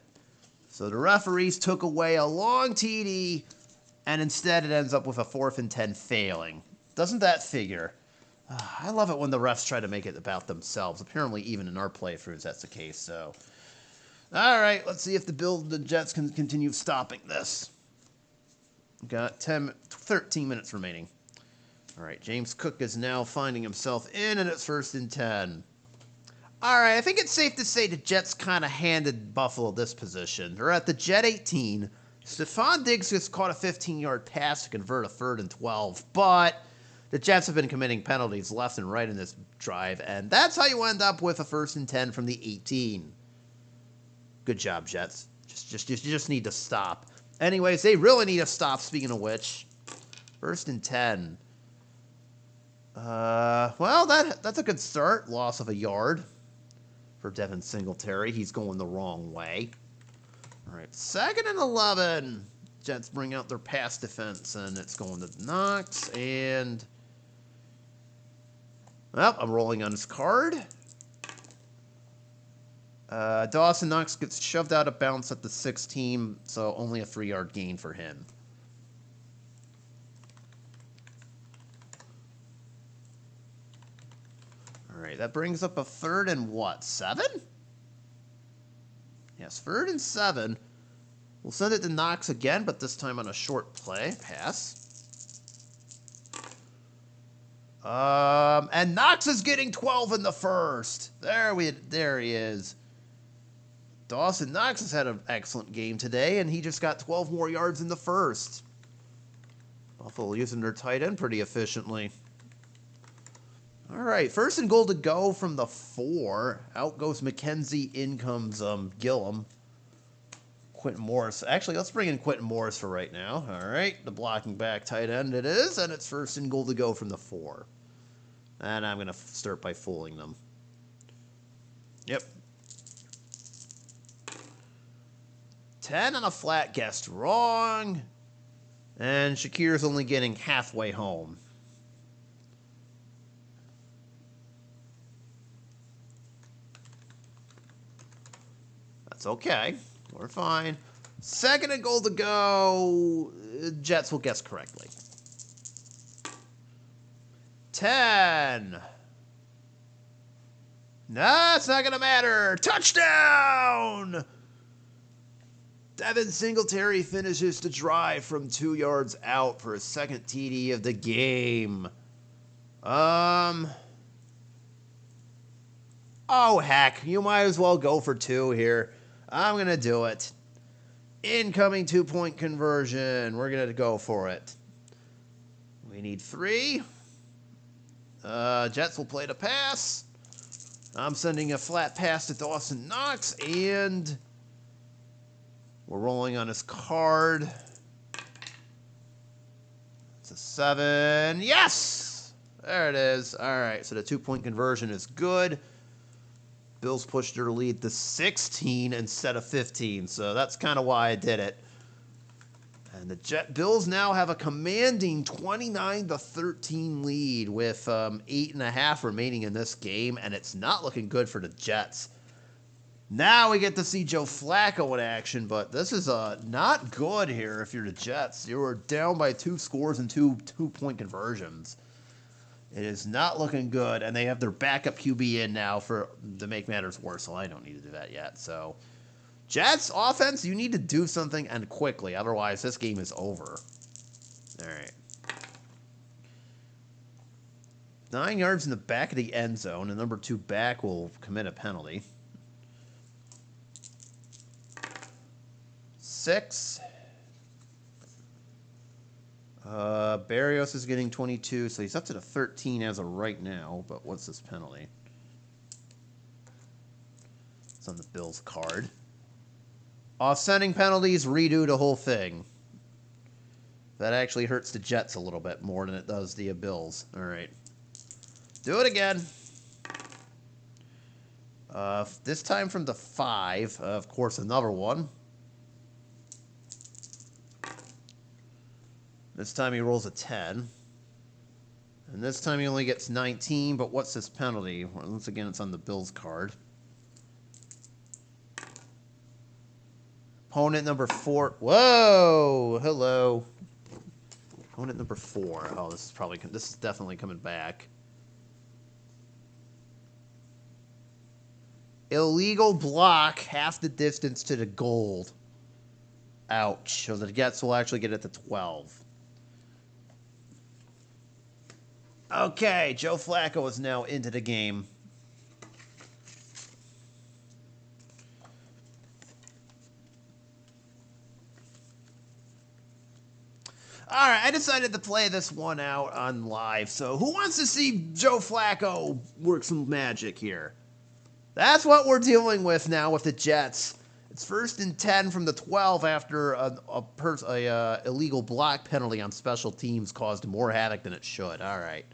So the referees took away a long TD, and instead it ends up with a 4th and 10 failing. Doesn't that figure? I love it when the refs try to make it about themselves. Apparently, even in our playthroughs, that's the case. So, all right, let's see if the Jets can continue stopping this. Got 13 minutes remaining. All right, James Cook is now finding himself in, and it's 1st and 10. All right, I think it's safe to say the Jets kind of handed Buffalo this position. They're at the Jet 18. Stephon Diggs just caught a 15-yard pass to convert a 3rd and 12, but the Jets have been committing penalties left and right in this drive, and that's how you end up with a 1st and 10 from the 18. Good job, Jets. You just need to stop. Anyways, they really need to stop, speaking of which. 1st and 10. Well, that's a good start. Loss of a yard for Devin Singletary. He's going the wrong way. All right, 2nd and 11. Jets bring out their pass defense, and it's going to Knox, and well, I'm rolling on his card. Dawson Knox gets shoved out of bounds at the 16, so only a 3-yard gain for him. All right, that brings up a 3rd and what, 7? Yes, 3rd and 7. We'll send it to Knox again, but this time on a short play pass. And Knox is getting 12 in the 1st. There he is. Dawson Knox has had an excellent game today, and he just got 12 more yards in the 1st. Buffalo using their tight end pretty efficiently. All right, 1st and goal to go from the 4. Out goes McKenzie, in comes Gillum. Quentin Morris. Actually, let's bring in Quentin Morris for right now. All right, the blocking back tight end it is, and it's 1st and goal to go from the 4. And I'm going to start by fooling them. Yep. 10 on a flat, guessed wrong. And Shakir's only getting halfway home. That's okay. We're fine. 2nd and goal to go. Jets will guess correctly. 10. Nah, it's not going to matter. Touchdown! Devin Singletary finishes the drive from 2 yards out for his 2nd TD of the game. Oh, heck. You might as well go for 2 here. I'm going to do it. Incoming 2-point conversion. We're going to go for it. We need 3. Jets will play the pass. I'm sending a flat pass to Dawson Knox, and we're rolling on his card. It's a 7. Yes! There it is. All right, so the 2-point conversion is good. Bills pushed their lead to 16 instead of 15, so that's kind of why I did it. And the Bills now have a commanding 29-13 lead with 8.5 remaining in this game, and it's not looking good for the Jets. Now we get to see Joe Flacco in action, but this is not good here if you're the Jets. You were down by 2 scores and 2-point conversions. It is not looking good, and they have their backup QB in now to make matters worse, so I don't need to do that yet. So, Jets offense, you need to do something and quickly, otherwise this game is over. All right. 9 yards in the back of the end zone, and number 2 back will commit a penalty. 6. Barrios is getting 22, so he's up to the 13 as of right now. But what's this penalty? It's on the Bills card. Offsetting penalties, redo the whole thing. That actually hurts the Jets a little bit more than it does the Bills. All right. Do it again. This time from the 5. Of course, another one. This time he rolls a 10. And this time he only gets 19, but what's this penalty? Once again, it's on the Bills card. Opponent number 4. Whoa! Hello. Opponent number 4. Oh, this is definitely coming back. Illegal block, half the distance to the goal. Ouch. So the Jets will actually get it to 12. Okay, Joe Flacco is now into the game. All right, I decided to play this one out on live. So who wants to see Joe Flacco work some magic here? That's what we're dealing with now with the Jets. It's 1st and 10 from the 12 after a illegal block penalty on special teams caused more havoc than it should. All right.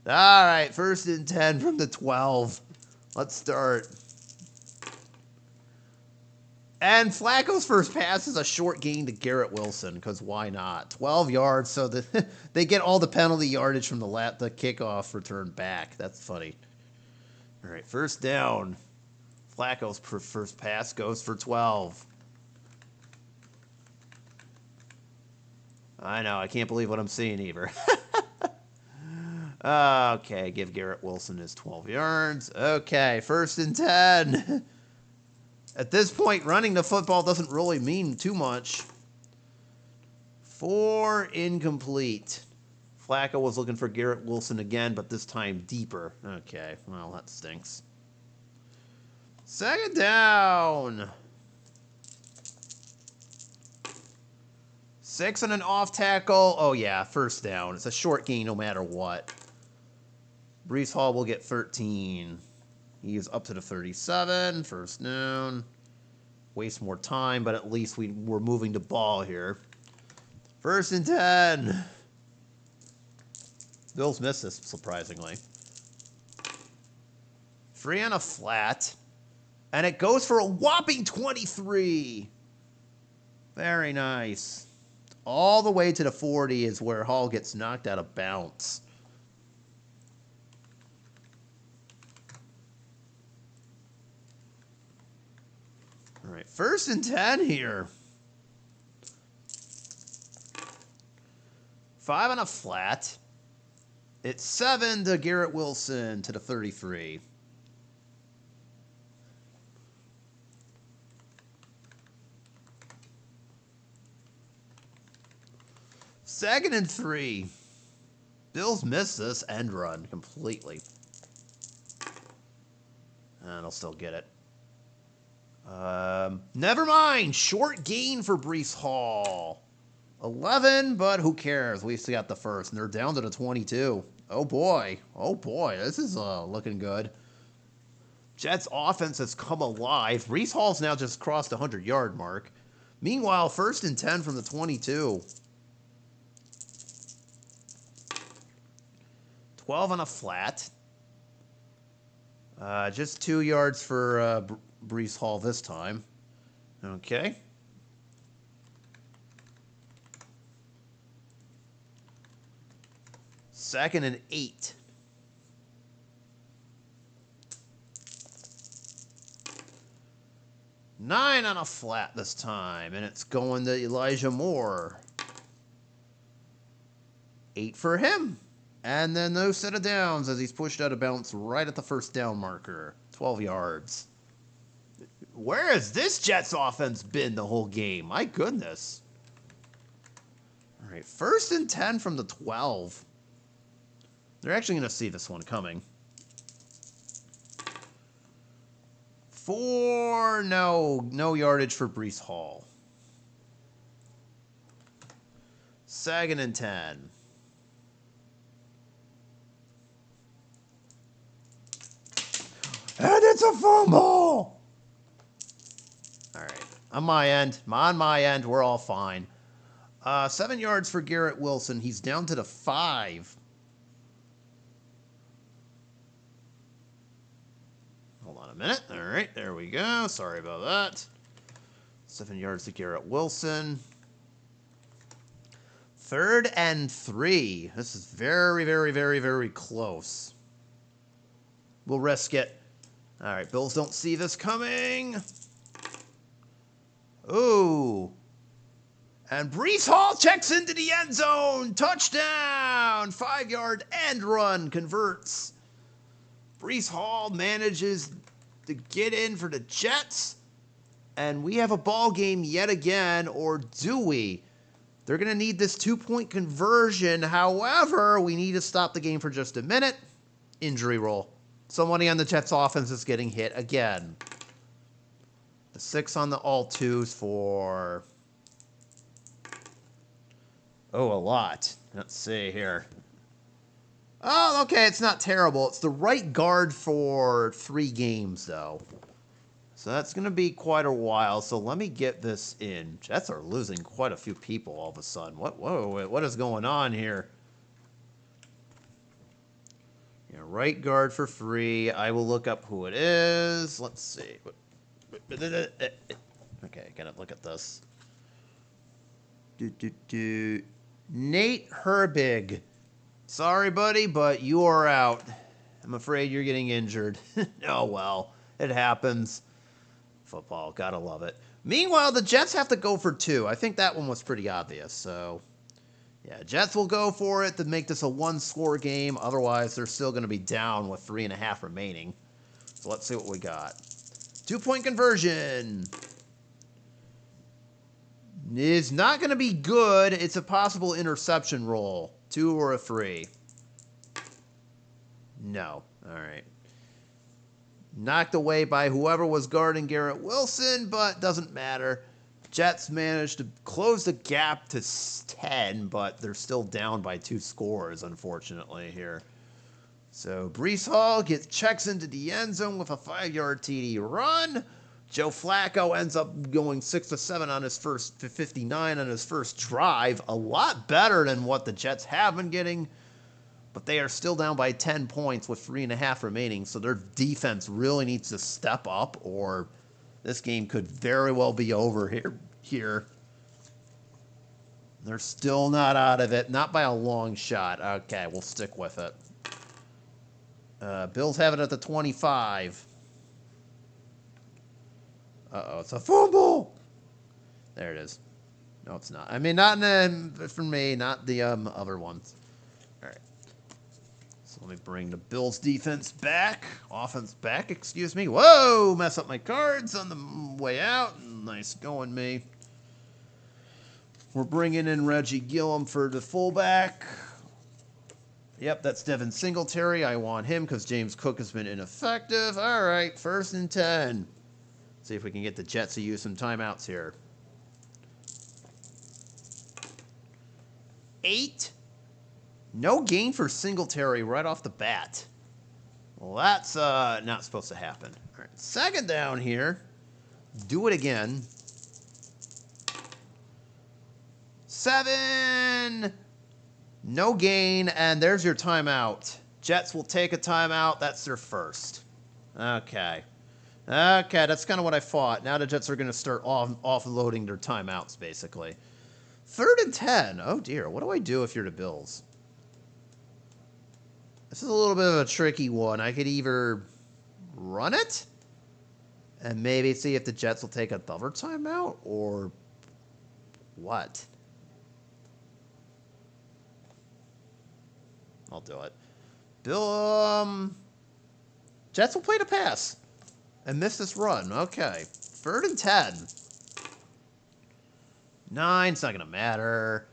All right, 1st and 10 from the 12. Let's start. And Flacco's first pass is a short gain to Garrett Wilson, because why not? 12 yards, so they get all the penalty yardage from the kickoff return back. That's funny. All right, 1st down. Flacco's first pass goes for 12. I know, I can't believe what I'm seeing either. Okay, give Garrett Wilson his 12 yards. Okay, 1st and 10. At this point, running the football doesn't really mean too much. 4 incomplete. Flacco was looking for Garrett Wilson again, but this time deeper. Okay, well, that stinks. 2nd down. 6 and an off tackle. Oh, yeah, 1st down. It's a short gain no matter what. Breece Hall will get 13. He is up to the 37. 1st down. Waste more time, but at least we're moving the ball here. 1st and 10. Bills missed this, surprisingly. 3 on a flat. And it goes for a whopping 23. Very nice. All the way to the 40 is where Hall gets knocked out of bounds. All right, 1st and 10 here. 5 on a flat. It's 7 to Garrett Wilson to the 33. Second and 3. Bills miss this end run completely. And I'll still get it. Never mind. Short gain for Breece Hall. 11, but who cares? We still got the first, and they're down to the 22. Oh boy. Oh boy. This is looking good. Jets offense has come alive. Breece Hall's now just crossed the 100-yard mark. Meanwhile, 1st and 10 from the 22. 12 on a flat. Just 2 yards for Breece Hall this time. Okay. 2nd and 8. Nine on a flat this time, and it's going to Elijah Moore. 8 for him. And then no set of downs as he's pushed out of bounds right at the first down marker. 12 yards. Where has this Jets offense been the whole game? My goodness. All right, 1st and 10 from the 12. They're actually going to see this one coming. 4, no yardage for Breece Hall. 2nd and 10. And it's a fumble! All right, on my end, we're all fine. 7 yards for Garrett Wilson. He's down to the 5. Hold on a minute. All right, there we go. Sorry about that. 7 yards to Garrett Wilson. 3rd and 3. This is very, very, very, very close. We'll risk it. All right, Bills don't see this coming. Ooh. And Breece Hall checks into the end zone. Touchdown. 5-yard end run converts. Breece Hall manages to get in for the Jets. And we have a ball game yet again, or do we? They're going to need this 2-point conversion. However, we need to stop the game for just a minute. Injury roll. Somebody on the Jets offense is getting hit again. The 6 on the all twos for... Oh, a lot. Let's see here. Oh, okay, it's not terrible. It's the right guard for 3 games, though. So that's going to be quite a while. So let me get this in. Jets are losing quite a few people all of a sudden. What is going on here? Yeah, right guard for 3. I will look up who it is. Let's see. Okay, gotta look at this. Nate Herbig. Sorry, buddy, but you are out. I'm afraid you're getting injured. Oh, well. It happens. Football. Gotta love it. Meanwhile, the Jets have to go for 2. I think that one was pretty obvious, so... Yeah, Jets will go for it to make this a 1-score game. Otherwise, they're still going to be down with 3.5 remaining. So let's see what we got. 2-point conversion. Is not going to be good. It's a possible interception roll. 2 or a 3. No. All right. Knocked away by whoever was guarding Garrett Wilson, but doesn't matter. Jets managed to close the gap to 10, but they're still down by 2 scores, unfortunately, here. So Breece Hall checks into the end zone with a 5-yard TD run. Joe Flacco ends up going 6-7 on his first, 59 on his first drive. A lot better than what the Jets have been getting, but they are still down by 10 points with 3.5 remaining, so their defense really needs to step up, or this game could very well be over here. They're still not out of it. Not by a long shot. Okay, we'll stick with it. Bills have it at the 25. Uh-oh, it's a fumble! There it is. No, it's not. I mean, not for me, not the other ones. All right. So let me bring the Bills defense back. Offense back, excuse me. Whoa! Mess up my cards on the way out. Nice going, me. We're bringing in Reggie Gillum for the fullback. Yep, that's Devin Singletary. I want him because James Cook has been ineffective. All right, 1st and 10. See if we can get the Jets to use some timeouts here. 8. No gain for Singletary right off the bat. Well, that's not supposed to happen. All right, 2nd down here. Do it again. 7. No gain, and there's your timeout. Jets will take a timeout. That's their first. Okay. Okay, that's kind of what I thought. Now the Jets are going to start offloading their timeouts, basically. 3rd and 10. Oh, dear. What do I do if you're the Bills? This is a little bit of a tricky one. I could either run it and maybe see if the Jets will take another timeout, or what? I'll do it. Jets will play the pass and miss this run. Okay. 3rd and 10. 9, it's not going to matter.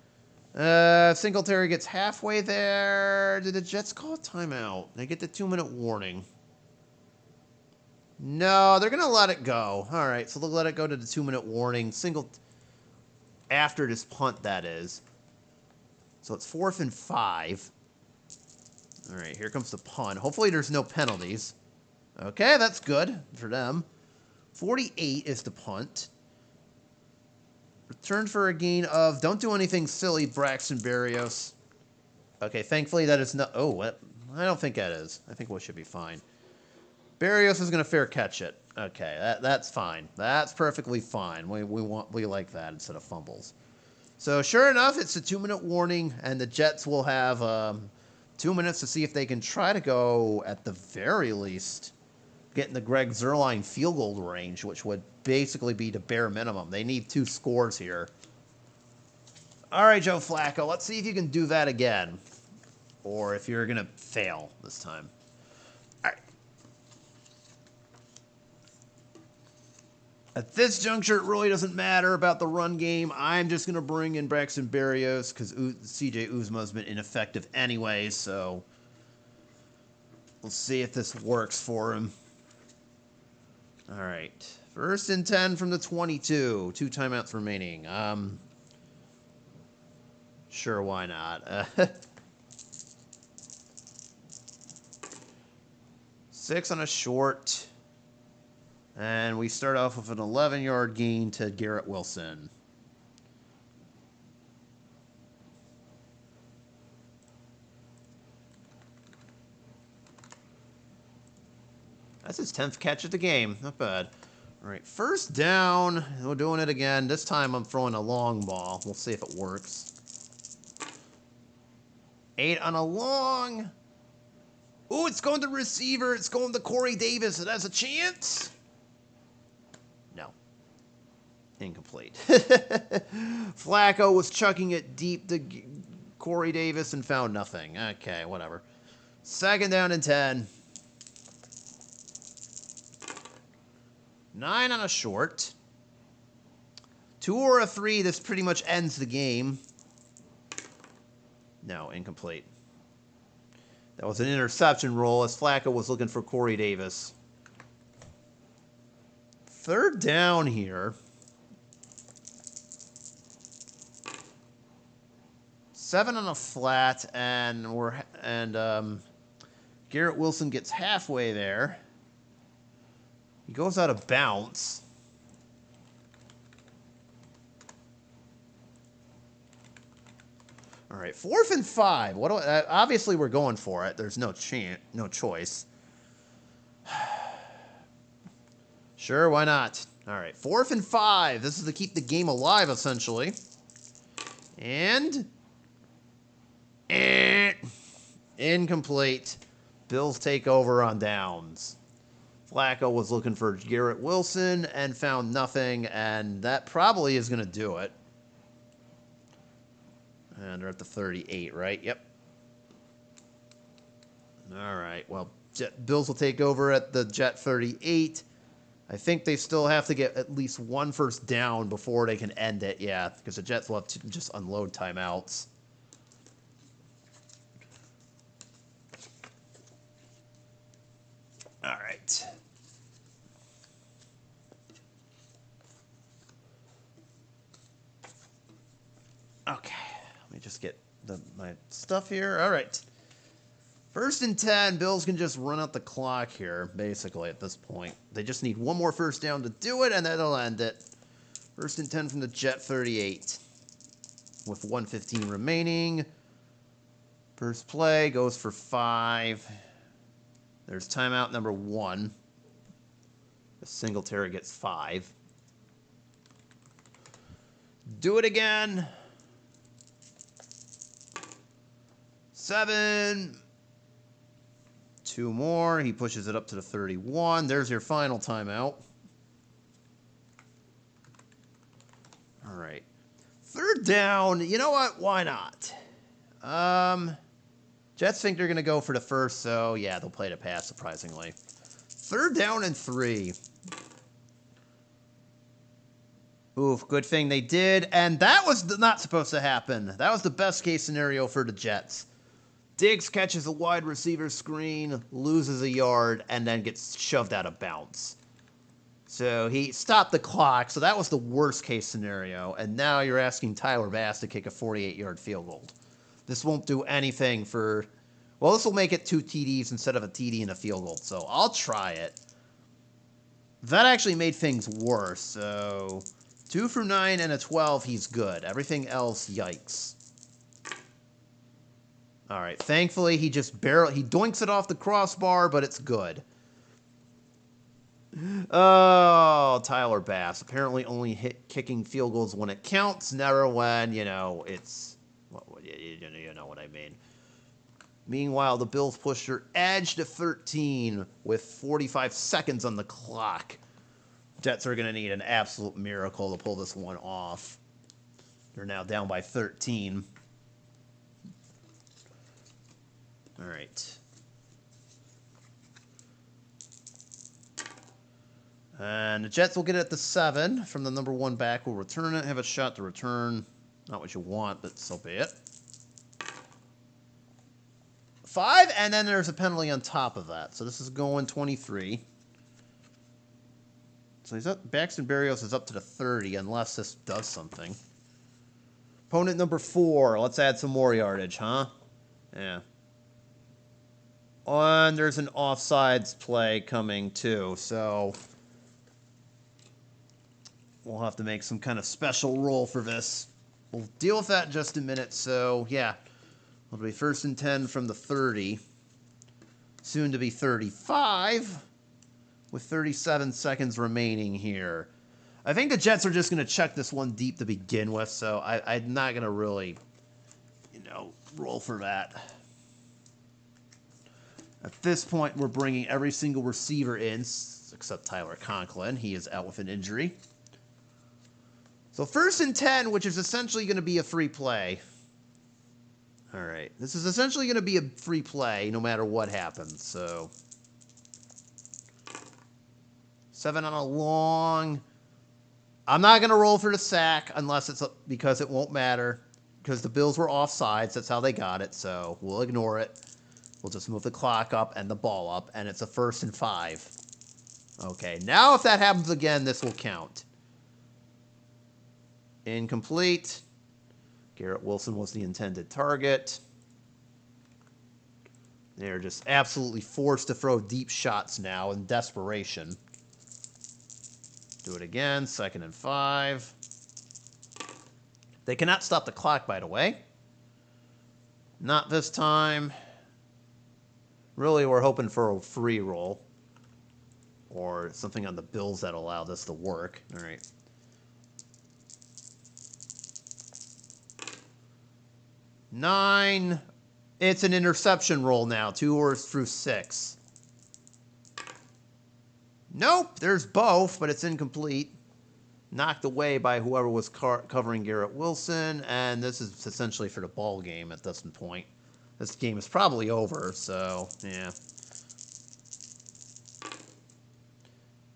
Singletary gets halfway there. Did the Jets call a timeout? They get the 2-minute warning. No, they're going to let it go. All right, so they'll let it go to the 2-minute warning. After this punt, that is. So it's 4th and 5. All right, here comes the punt. Hopefully there's no penalties. Okay, that's good for them. 48 is the punt. Return for a gain of... Don't do anything silly, Braxton Berrios. Okay, thankfully that is not... Oh, what? I don't think that is. I think we should be fine. Berrios is going to fair catch it. Okay, that's fine. That's perfectly fine. We like that instead of fumbles. So sure enough, it's a 2-minute warning, and the Jets will have 2 minutes to see if they can try to go, at the very least, get in the Greg Zuerlein field goal range, which would basically be the bare minimum. They need 2 scores here. All right, Joe Flacco, let's see if you can do that again, or if you're going to fail this time. All right. At this juncture, it really doesn't matter about the run game. I'm just going to bring in Braxton Berrios because CJ Uzomah has been ineffective anyway, so we'll see if this works for him. All right. 1st and 10 from the 22. 2 timeouts remaining. Sure, why not? 6 on a short. And we start off with an 11-yard gain to Garrett Wilson. That's his 10th catch of the game. Not bad. All right, 1st down. We're doing it again. This time I'm throwing a long ball. We'll see if it works. 8 on a long. Ooh, it's going to receiver. It's going to Corey Davis. It has a chance. No. Incomplete. Flacco was chucking it deep to Corey Davis and found nothing. Okay, whatever. 2nd down and 10. 9 on a short. 2 or a 3, this pretty much ends the game. No, incomplete. That was an interception roll as Flacco was looking for Corey Davis. 3rd down here. 7 on a flat, and Garrett Wilson gets halfway there. He goes out of bounds. All right, 4th and 5. Obviously, we're going for it. There's no choice. Sure, why not? All right, 4th and 5. This is to keep the game alive, essentially. And incomplete. Bills take over on downs. Flacco was looking for Garrett Wilson and found nothing, and that probably is going to do it. And they're at the 38, right? Yep. All right, well, Bills will take over at the Jet 38. I think they still have to get at least 1 first down before they can end it, yeah, because the Jets will have to just unload timeouts. right. Okay. Let me just get my stuff here. All right. 1st and 10. Bills can just run out the clock here, basically, at this point. They just need one more first down to do it, and that'll end it. 1st and 10 from the Jet 38. With 1:15 remaining. First play goes for 5. There's timeout number 1. The Singletary gets 5. Do it again. 7. 2 more. He pushes it up to the 31. There's your final timeout. All right. 3rd down. You know what? Why not? Jets think they're going to go for the first, so yeah, they'll play the pass, surprisingly. 3rd down and 3. Oof, good thing they did. And that was not supposed to happen. That was the best case scenario for the Jets. Diggs catches a wide receiver screen, loses a yard, and then gets shoved out of bounds. So he stopped the clock, so that was the worst case scenario. And now you're asking Tyler Bass to kick a 48-yard field goal. This won't do anything for... Well, this will make it 2 TDs instead of a TD and a field goal, so I'll try it. That actually made things worse, so... 2 for 9 and a 12, he's good. Everything else, yikes. All right, thankfully, he doinks it off the crossbar, but it's good. Oh, Tyler Bass. Apparently only kicking field goals when it counts, never when, you know, it's... You know what I mean. Meanwhile, the Bills push their edge to 13 with 45 seconds on the clock. Jets are going to need an absolute miracle to pull this one off. They're now down by 13. All right. And the Jets will get it at the 7 from the number 1 back. Will return it, have a shot to return. Not what you want, but so be it. 5, and then there's a penalty on top of that. So this is going 23. So he's up. Baxton Berrios is up to the 30, unless this does something. Opponent number 4. Let's add some more yardage, huh? Yeah. And there's an offsides play coming, too. So we'll have to make some kind of special rule for this. We'll deal with that in just a minute. So, yeah. It'll be 1st and 10 from the 30. Soon to be 35. With 37 seconds remaining here. I think the Jets are just going to check this one deep to begin with, so I'm not going to really, roll for that. At this point, we're bringing every single receiver in, except Tyler Conklin. He is out with an injury. So 1st and 10, which is essentially going to be a free play. All right. This is essentially going to be a free play no matter what happens, so... 7 on a long. I'm not going to roll for the sack unless it's because it won't matter. Because the Bills were offsides. That's how they got it. So we'll ignore it. We'll just move the clock up and the ball up. And it's a 1st and 5. Okay. Now if that happens again, this will count. Incomplete. Garrett Wilson was the intended target. They're just absolutely forced to throw deep shots now in desperation. Do it again, 2nd and 5. They cannot stop the clock, by the way. Not this time. Really, we're hoping for a free roll. Or something on the Bills that allow this to work. All right. Nine. It's an interception roll now. 2 or through 6. Nope, there's both, but it's incomplete. Knocked away by whoever was covering Garrett Wilson, and this is essentially for the ball game at this point. This game is probably over, so, yeah.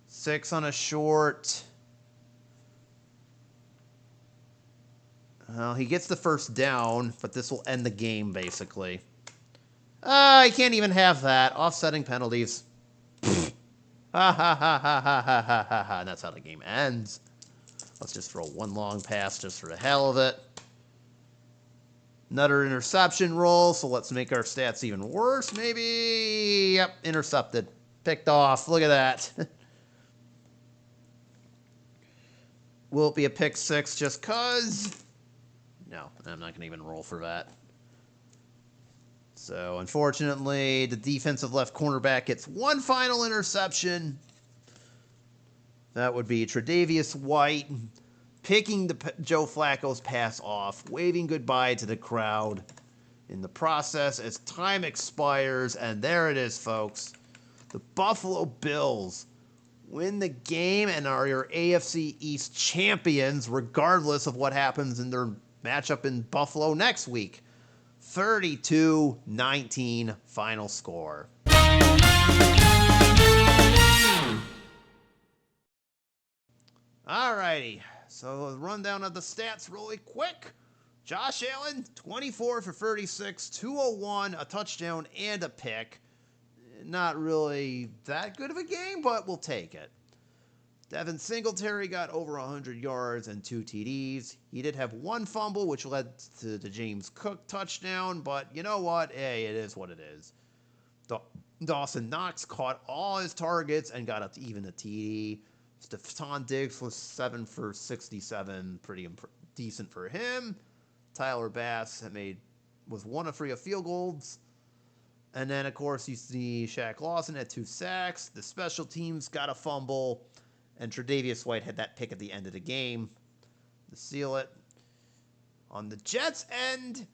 6 on a short. Well, he gets the first down, but this will end the game, basically. I can't even have that. Offsetting penalties. Ha ha ha ha ha ha ha ha ha. And that's how the game ends. Let's just throw one long pass just for the hell of it. Another interception roll, so let's make our stats even worse, maybe. Yep, intercepted. Picked off. Look at that. Will it be a pick six just cuz? No, I'm not going to even roll for that. So, unfortunately, the defensive left cornerback gets one final interception. That would be Tre'Davious White picking Joe Flacco's pass off, waving goodbye to the crowd in the process as time expires. And there it is, folks. The Buffalo Bills win the game and are your AFC East champions, regardless of what happens in their matchup in Buffalo next week. 32-19 final score. Alrighty, so a rundown of the stats really quick. Josh Allen, 24 for 36, 201, a touchdown, and a pick. Not really that good of a game, but we'll take it. Devin Singletary got over 100 yards and 2 TDs. He did have one fumble, which led to the James Cook touchdown, but you know what? Hey, it is what it is. Dawson Knox caught all his targets and got up to even a TD. Stephon Diggs was 7 for 67, pretty decent for him. Tyler Bass was 1 of 3 field goals. And then, of course, you see Shaq Lawson had 2 sacks. The special teams got a fumble. And Tre'Davious White had that pick at the end of the game to seal it. On the Jets' end,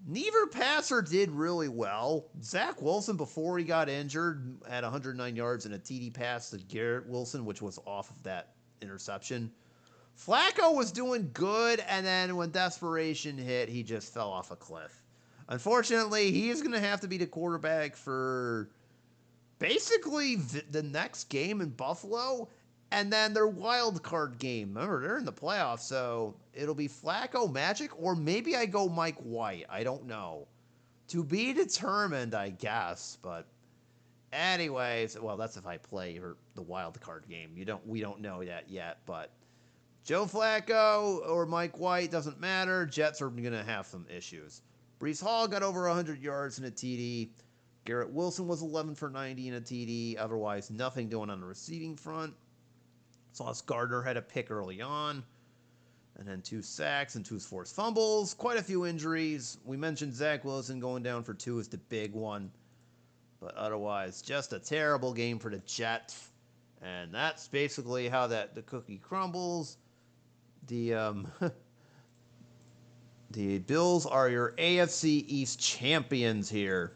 neither passer did really well. Zach Wilson, before he got injured, had 109 yards and a TD pass to Garrett Wilson, which was off of that interception. Flacco was doing good, and then when desperation hit, he just fell off a cliff. Unfortunately, he is going to have to be the quarterback for basically the next game in Buffalo, and then their wild card game. Remember, they're in the playoffs, so it'll be Flacco-Matic, or maybe I go Mike White. I don't know. To be determined, I guess. But anyways, well, that's if I play the wild card game. We don't know that yet. But Joe Flacco or Mike White, doesn't matter. Jets are going to have some issues. Breece Hall got over 100 yards and a TD. Garrett Wilson was 11 for 90 and a TD. Otherwise, nothing doing on the receiving front. Sauce Gardner had a pick early on. And then 2 sacks and 2 forced fumbles. Quite a few injuries. We mentioned Zach Wilson going down for 2 is the big one. But otherwise, just a terrible game for the Jets. And that's basically how the cookie crumbles. The Bills are your AFC East champions here.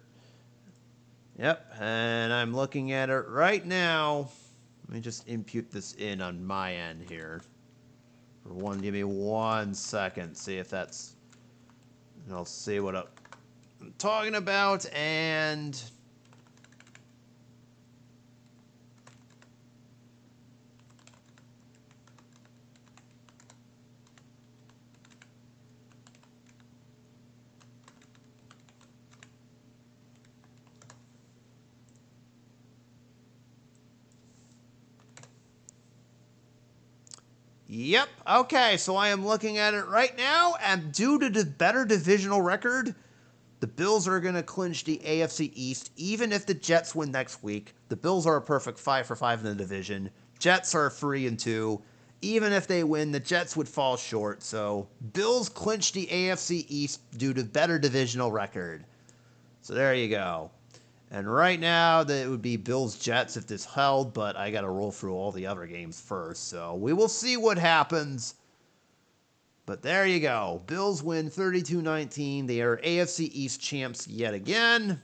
Yep, and I'm looking at it right now. Let me just impute this in on my end here. Give me 1 second. See if that's... And I'll see what I'm talking about. And... Yep. Okay, so I am looking at it right now, and due to the better divisional record, the Bills are going to clinch the AFC East, even if the Jets win next week. The Bills are a perfect 5 for 5 in the division. Jets are 3-2. Even if they win, the Jets would fall short. So, Bills clinch the AFC East due to better divisional record. So there you go. And right now, it would be Bills-Jets if this held, but I got to roll through all the other games first. So we will see what happens. But there you go. Bills win 32-19. They are AFC East champs yet again.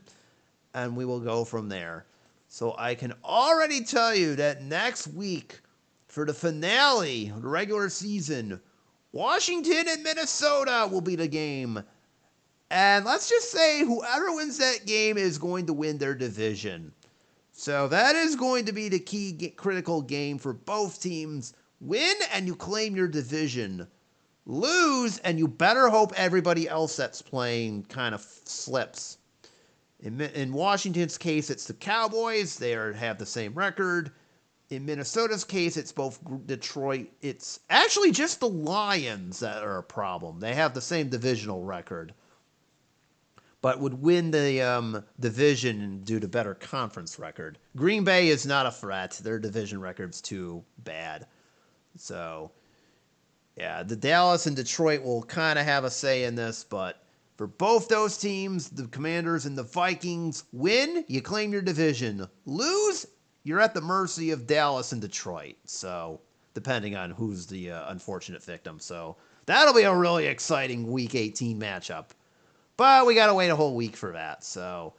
And we will go from there. So I can already tell you that next week, for the finale of the regular season, Washington and Minnesota will be the game. And let's just say whoever wins that game is going to win their division. So that is going to be the key critical game for both teams. Win and you claim your division. Lose and you better hope everybody else that's playing kind of slips. In Washington's case, it's the Cowboys. They have the same record. In Minnesota's case, it's both Detroit. It's actually just the Lions that are a problem. They have the same divisional record, but would win the division due to better conference record. Green Bay is not a threat. Their division record's too bad. So, yeah, the Dallas and Detroit will kind of have a say in this, but for both those teams, the Commanders and the Vikings, win, you claim your division. Lose, you're at the mercy of Dallas and Detroit. So, depending on who's the unfortunate victim. So, that'll be a really exciting Week 18 matchup. But we got to wait a whole week for that. So,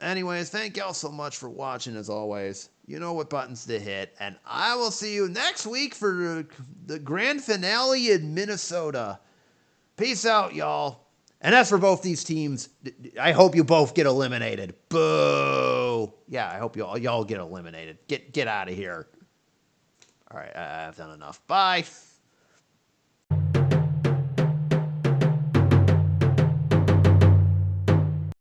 anyways, thank y'all so much for watching as always. You know what buttons to hit. And I will see you next week for the grand finale in Minnesota. Peace out, y'all. And as for both these teams, I hope you both get eliminated. Boo! Yeah, I hope y'all get eliminated. Get out of here. All right, I've done enough. Bye.